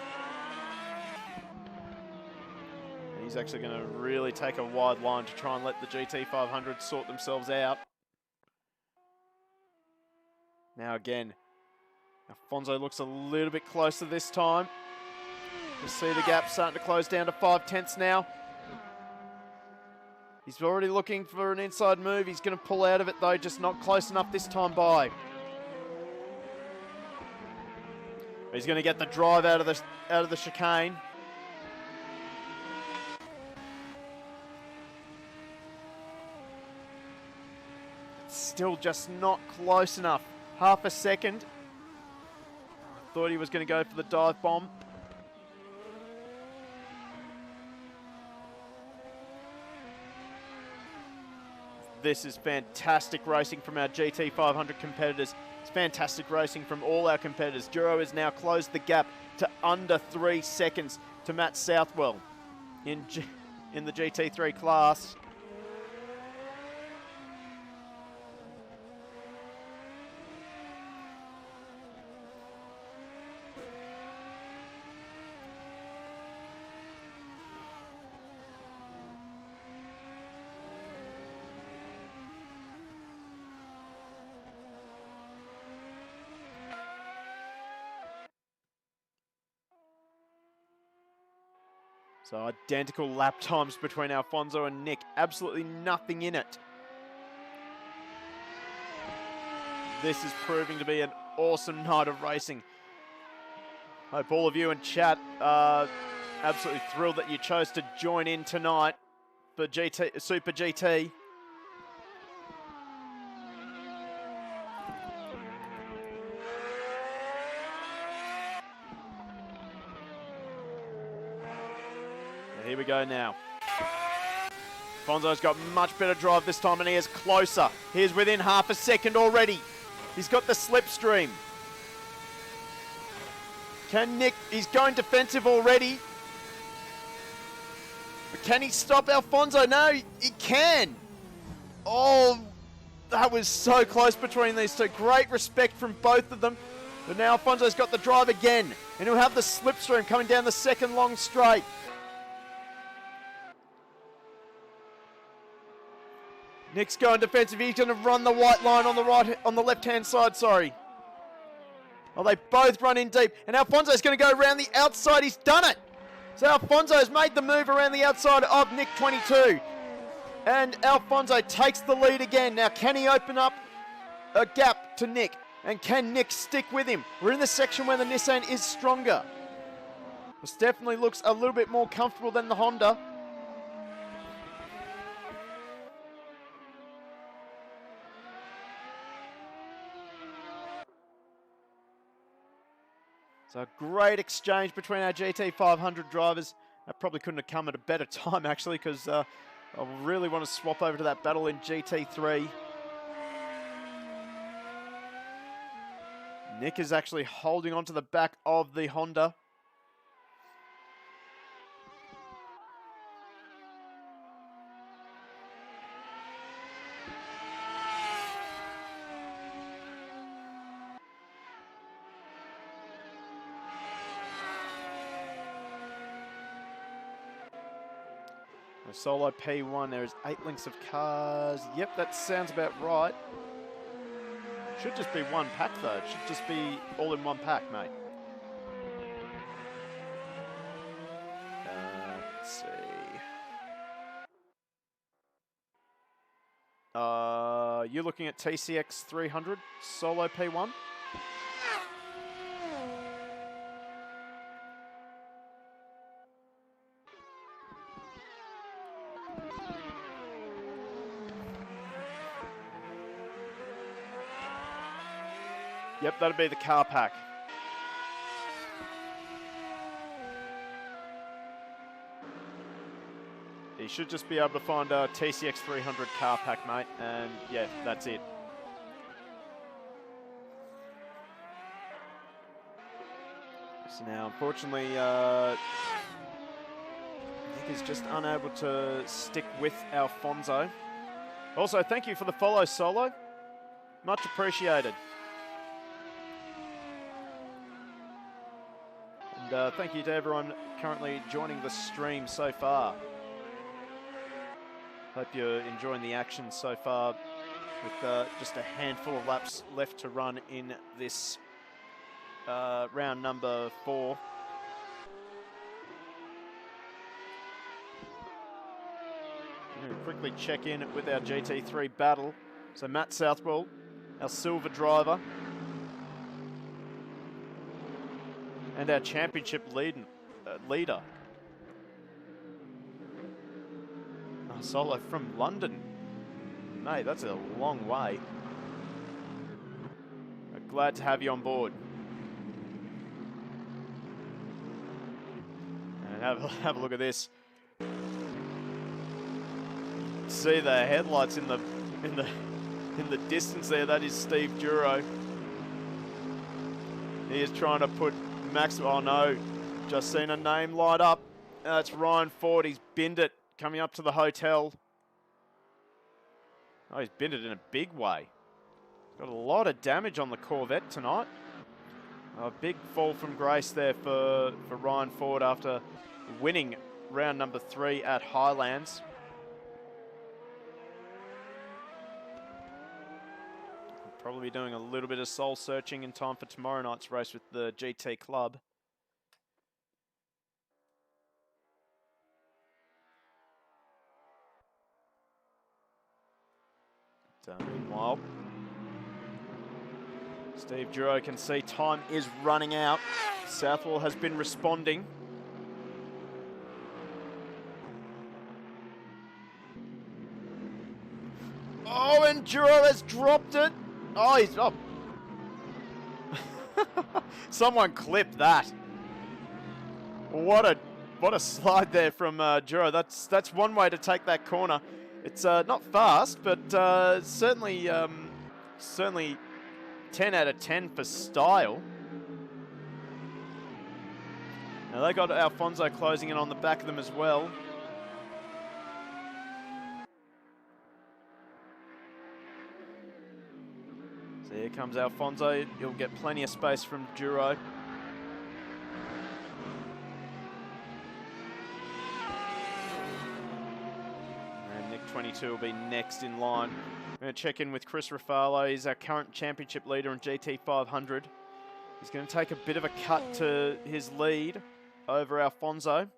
Speaker 1: He's actually going to really take a wide line to try and let the GT500 sort themselves out. Now again, Alfonso looks a little bit closer this time. You see the gap starting to close down to 5/10 now. He's already looking for an inside move. He's going to pull out of it though, just not close enough this time by. He's going to get the drive out of the chicane. Still just not close enough. Half a second. Thought he was going to go for the dive bomb. this is fantastic racing from our GT500 competitors. It's fantastic racing from all our competitors. Duro has now closed the gap to under 3 seconds to Matt Southwell in the GT3 class. So identical lap times between Alfonso and Nick. Absolutely nothing in it. This is proving to be an awesome night of racing. Hope all of you in chat are absolutely thrilled that you chose to join in tonight for Super GT. Here we go now. Fonzo's got much better drive this time and he is closer. He is within half a second already. He's got the slipstream. Can Nick, he's going defensive already. But can he stop Alfonso? No, he can. Oh, that was so close between these two. Great respect from both of them. But now Alfonso's got the drive again. And he'll have the slipstream coming down the second long straight. Nick's going defensive. He's going to run the white line on the left-hand side, sorry. Oh, they both run in deep. And Alfonso's going to go around the outside. He's done it. So Alfonso's made the move around the outside of Nick 22. And Alfonso takes the lead again. Now, can he open up a gap to Nick? And can Nick stick with him? We're in the section where the Nissan is stronger. This definitely looks a little bit more comfortable than the Honda. So a great exchange between our GT500 drivers. That probably couldn't have come at a better time, actually, because I really want to swap over to that battle in GT3. Nick is actually holding on to the back of the Honda. Solo P1, there is 8 lengths of cars. Yep, that sounds about right. Should just be one pack though. It should just be all in one pack, mate. Let's see. You're looking at TCX 300 Solo P1? Yep, that'd be the car pack. You should just be able to find a TCX 300 car pack, mate, and yeah, that's it. So now, unfortunately, Nick is just unable to stick with Alfonso. Also, thank you for the follow, Solo. Much appreciated. And thank you to everyone currently joining the stream so far. Hope you're enjoying the action so far with just a handful of laps left to run in this round number 4. I'm going to quickly check in with our GT3 battle. So Matt Southwell, our silver driver, and our championship leader. Oh, Solo from London. Mate, that's a long way. Glad to have you on board. And have a look at this. See the headlights in the in the distance there, that is Steve Duro. He is trying to put Max. Oh no, just seen a name light up. That's Ryan Ford. He's binned it coming up to the hotel. Oh, he's binned it in a big way. Got a lot of damage on the Corvette tonight. A big fall from grace there for Ryan Ford after winning round number 3 at Highlands. Probably doing a little bit of soul searching in time for tomorrow night's race with the GT Club. Meanwhile, Steve Duro can see time is running out. Southwell has been responding. Oh, and Duro has dropped it. Oh, he's up. Someone clip that. What a slide there from Duro. That's one way to take that corner. It's not fast, but certainly 10 out of 10 for style. Now they got Alfonso closing in on the back of them as well. So here comes Alfonso. He'll get plenty of space from Duro. And Nick 22 will be next in line. We're going to check in with Chris Rafalo. He's our current championship leader in GT 500. He's going to take a bit of a cut to his lead over Alfonso.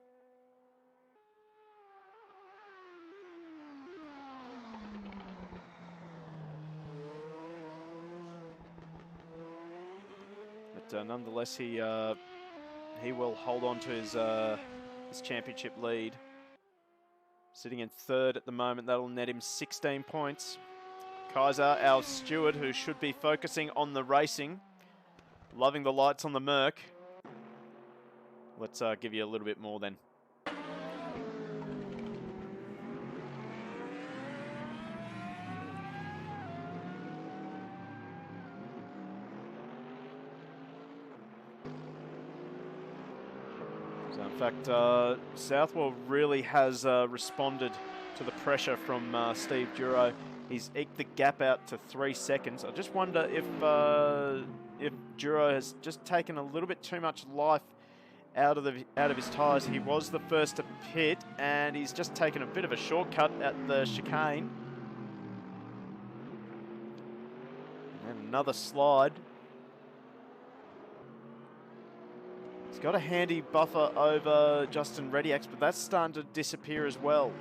Speaker 1: But nonetheless, he will hold on to his championship lead. Sitting in third at the moment, that'll net him 16 points. Kaiser, our steward, who should be focusing on the racing. Loving the lights on the Merc. Let's give you a little bit more then. So in fact, Southwell really has responded to the pressure from Steve Duro. He's eked the gap out to 3 seconds. I just wonder if Duro has just taken a little bit too much life out of his tyres. He was the first to pit, and he's just taken a bit of a shortcut at the chicane. And another slide. He's got a handy buffer over Justin Reddiax, but that's starting to disappear as well.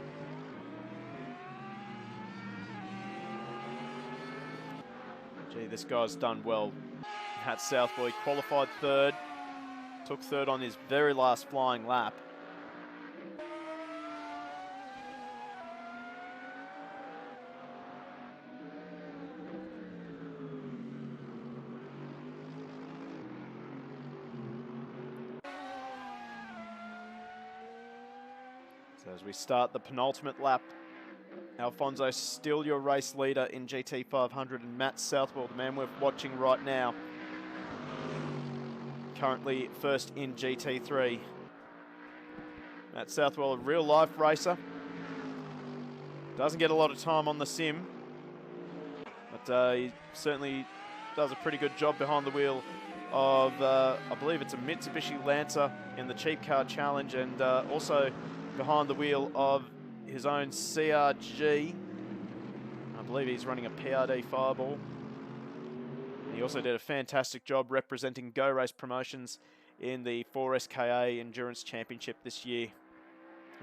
Speaker 1: Gee, this guy's done well at Southwell. He qualified third, took third on his very last flying lap. So as we start the penultimate lap, Alfonso still your race leader in GT 500, and Matt Southwell, the man we're watching right now, currently first in GT3. Matt Southwell, a real life racer. Doesn't get a lot of time on the sim, but he certainly does a pretty good job behind the wheel of, I believe it's a Mitsubishi Lancer in the Cheap Car Challenge, and also behind the wheel of his own CRG. I believe he's running a PRD Fireball. He also did a fantastic job representing Go Race Promotions in the 4SKA Endurance Championship this year,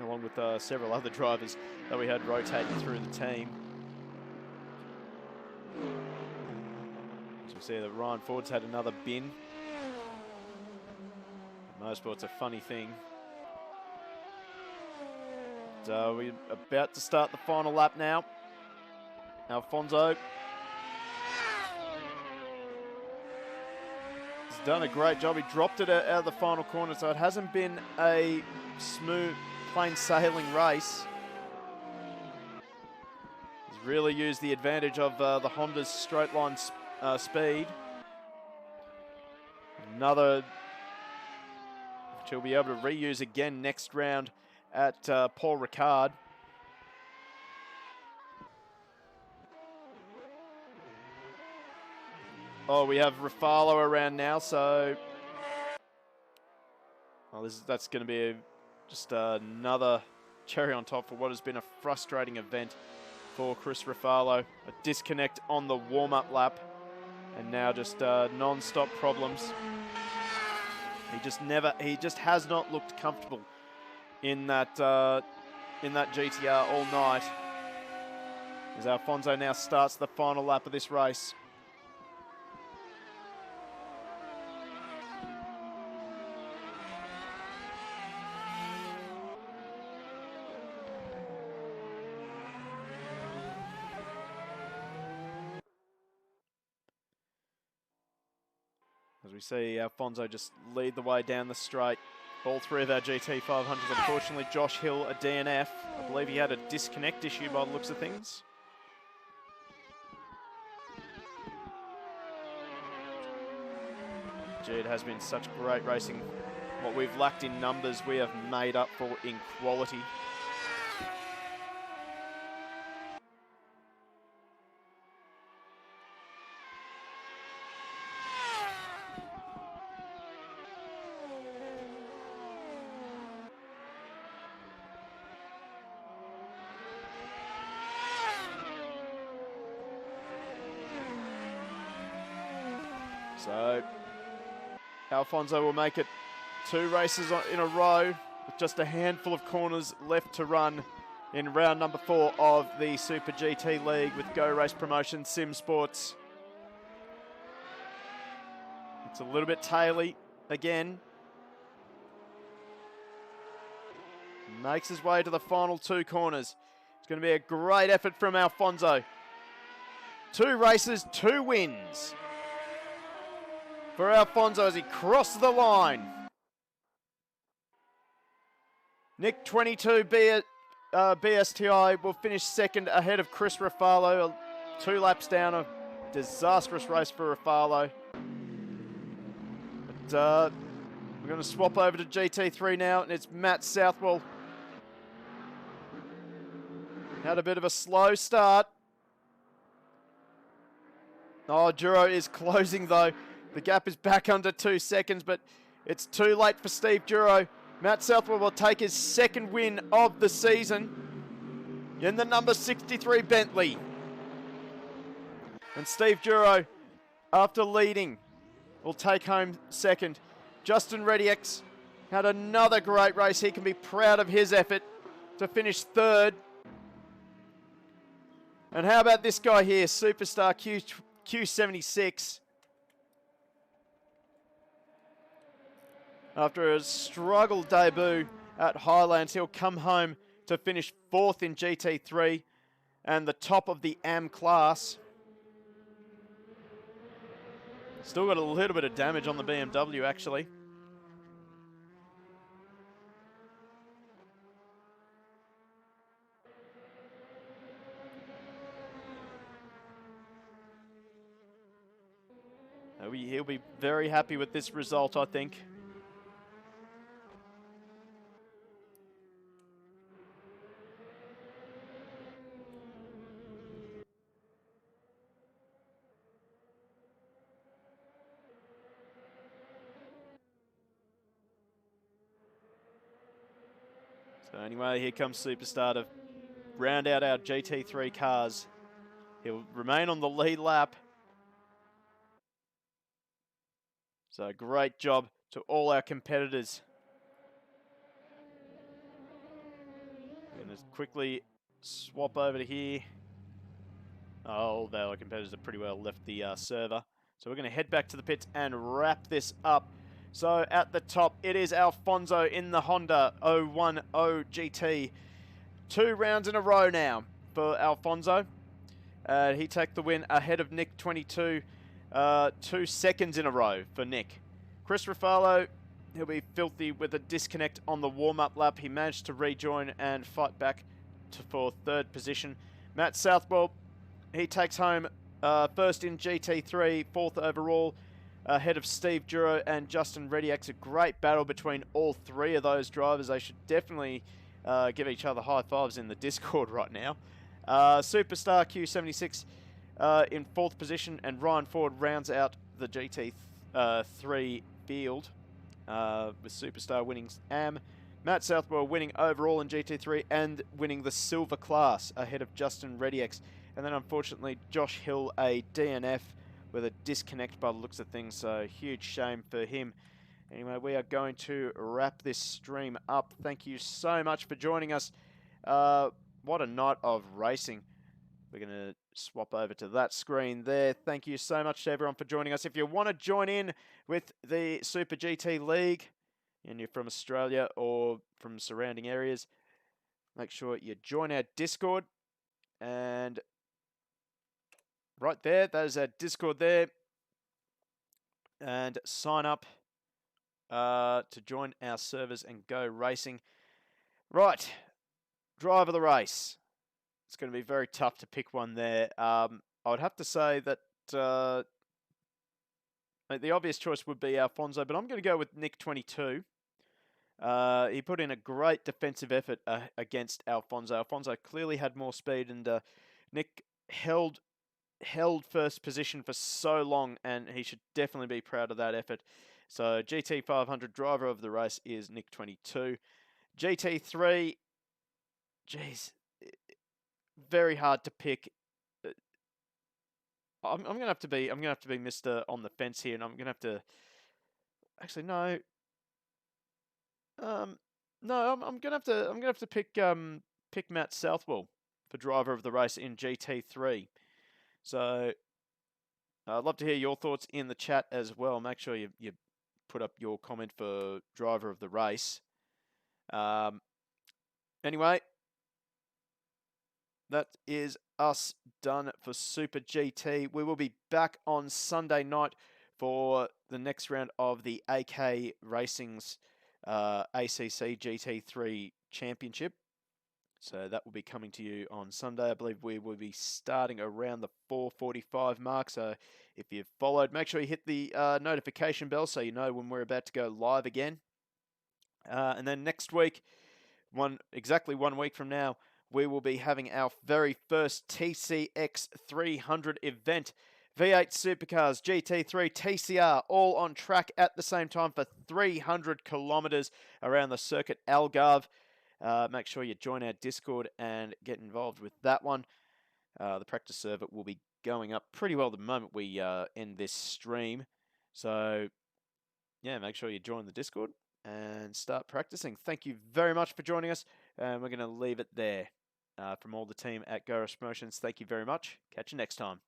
Speaker 1: along with several other drivers that we had rotating through the team. As we see that Ryan Ford's had another bin. Motorsport's a funny thing. So we're about to start the final lap now. Alfonso has done a great job. He dropped it out of the final corner, so it hasn't been a smooth, plain sailing race. He's really used the advantage of the Honda's straight line speed. Another, which he'll be able to reuse again next round at Paul Ricard. Oh, we have Rafalo around now, so that's going to be just another cherry on top for what has been a frustrating event for Chris Rafalo. A disconnect on the warm-up lap, and now just non-stop problems. He just has not looked comfortable in that GTR all night. As Alfonso now starts the final lap of this race. As we see Alfonso just lead the way down the straight. All three of our GT500s. Unfortunately, Josh Hill, a DNF. I believe he had a disconnect issue by the looks of things. Gee, it has been such great racing. What we've lacked in numbers, we have made up for in quality. So, Alfonso will make it 2 races in a row with just a handful of corners left to run in round number 4 of the Super GT League with Go Race Promotion SimSports. It's a little bit taily again. Makes his way to the final 2 corners. It's going to be a great effort from Alfonso. 2 races, 2 wins for Alfonso as he crosses the line. Nick 22 BSTI will finish second ahead of Chris Rafalo. 2 laps down, a disastrous race for Rafalo. But we're going to swap over to GT3 now, and it's Matt Southwell. Had a bit of a slow start. Oh, Duro is closing though. The gap is back under 2 seconds, but it's too late for Steve Duro. Matt Southwell will take his 2nd win of the season in the number 63 Bentley. And Steve Duro, after leading, will take home 2nd. Justin Rediex had another great race. He can be proud of his effort to finish 3rd. And how about this guy here, Superstar Q76. After a struggle debut at Highlands, he'll come home to finish 4th in GT3 and the top of the AM class. Still got a little bit of damage on the BMW, actually. He'll be very happy with this result, I think. So anyway, here comes Superstar to round out our GT3 cars. He'll remain on the lead lap. So great job to all our competitors. We're going to quickly swap over to here. Oh, all of our competitors have pretty well left the server. So we're going to head back to the pits and wrap this up. So at the top, it is Alfonso in the Honda 010 GT. 2 rounds in a row now for Alfonso. He took the win ahead of Nick 22. 2 seconds in a row for Nick. Chris Rafalo, he'll be filthy with a disconnect on the warm-up lap. He managed to rejoin and fight back for 3rd position. Matt Southwell, he takes home first in GT3, fourth overall, ahead of Steve Duro and Justin Rediak's. A great battle between all three of those drivers. They should definitely give each other high fives in the Discord right now. Superstar Q76 in fourth position, and Ryan Ford rounds out the GT3 field with Superstar winning AM. Matt Southwell winning overall in GT3 and winning the silver class ahead of Justin Rediak. And then unfortunately Josh Hill a DNF with a disconnect by the looks of things, so huge shame for him. Anyway, we are going to wrap this stream up. Thank you so much for joining us. What a night of racing. We're going to swap over to that screen there. Thank you so much to everyone for joining us. If you want to join in with the Super GT League and you're from Australia or from surrounding areas, make sure you join our Discord. And right there, that is our Discord there. And sign up to join our servers and go racing. Right, drive of the race. It's going to be very tough to pick one there. I would have to say that the obvious choice would be Alfonso, but I'm going to go with Nick 22. He put in a great defensive effort against Alfonso. Alfonso clearly had more speed, and Nick held first position for so long, and he should definitely be proud of that effort. So GT 500 driver of the race is Nick 22. GT3, geez, very hard to pick. I'm gonna have to be Mr. on the fence here, and I'm gonna have to. Actually, no. No, I'm gonna have to pick Matt Southwell for driver of the race in GT3. So I'd love to hear your thoughts in the chat as well. Make sure you put up your comment for driver of the race. Anyway, that is us done for Super GT. We will be back on Sunday night for the next round of the AK Racing's ACC GT3 Championship. So that will be coming to you on Sunday. I believe we will be starting around the 4:45 mark. So if you've followed, make sure you hit the notification bell so you know when we're about to go live again. And then next week, exactly 1 week from now, we will be having our very first TCX 300 event. V8 Supercars, GT3, TCR, all on track at the same time for 300 kilometres around the circuit Algarve. Make sure you join our Discord and get involved with that one. The practice server will be going up pretty well the moment we end this stream. So, yeah, make sure you join the Discord and start practicing. Thank you very much for joining us, and we're going to leave it there. From all the team at Go Rush Promotions, thank you very much. Catch you next time.